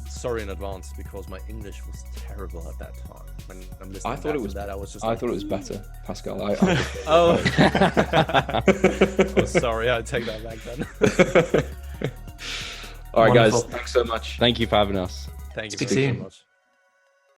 sorry in advance because my English was terrible at that time. When I'm listening I thought it was that, I was just. I thought it was better, Pascal. Oh, sorry. I take that back then. All right, Wonderful. guys. Thanks so much. thank you for having us. Thank you Speak so soon. much.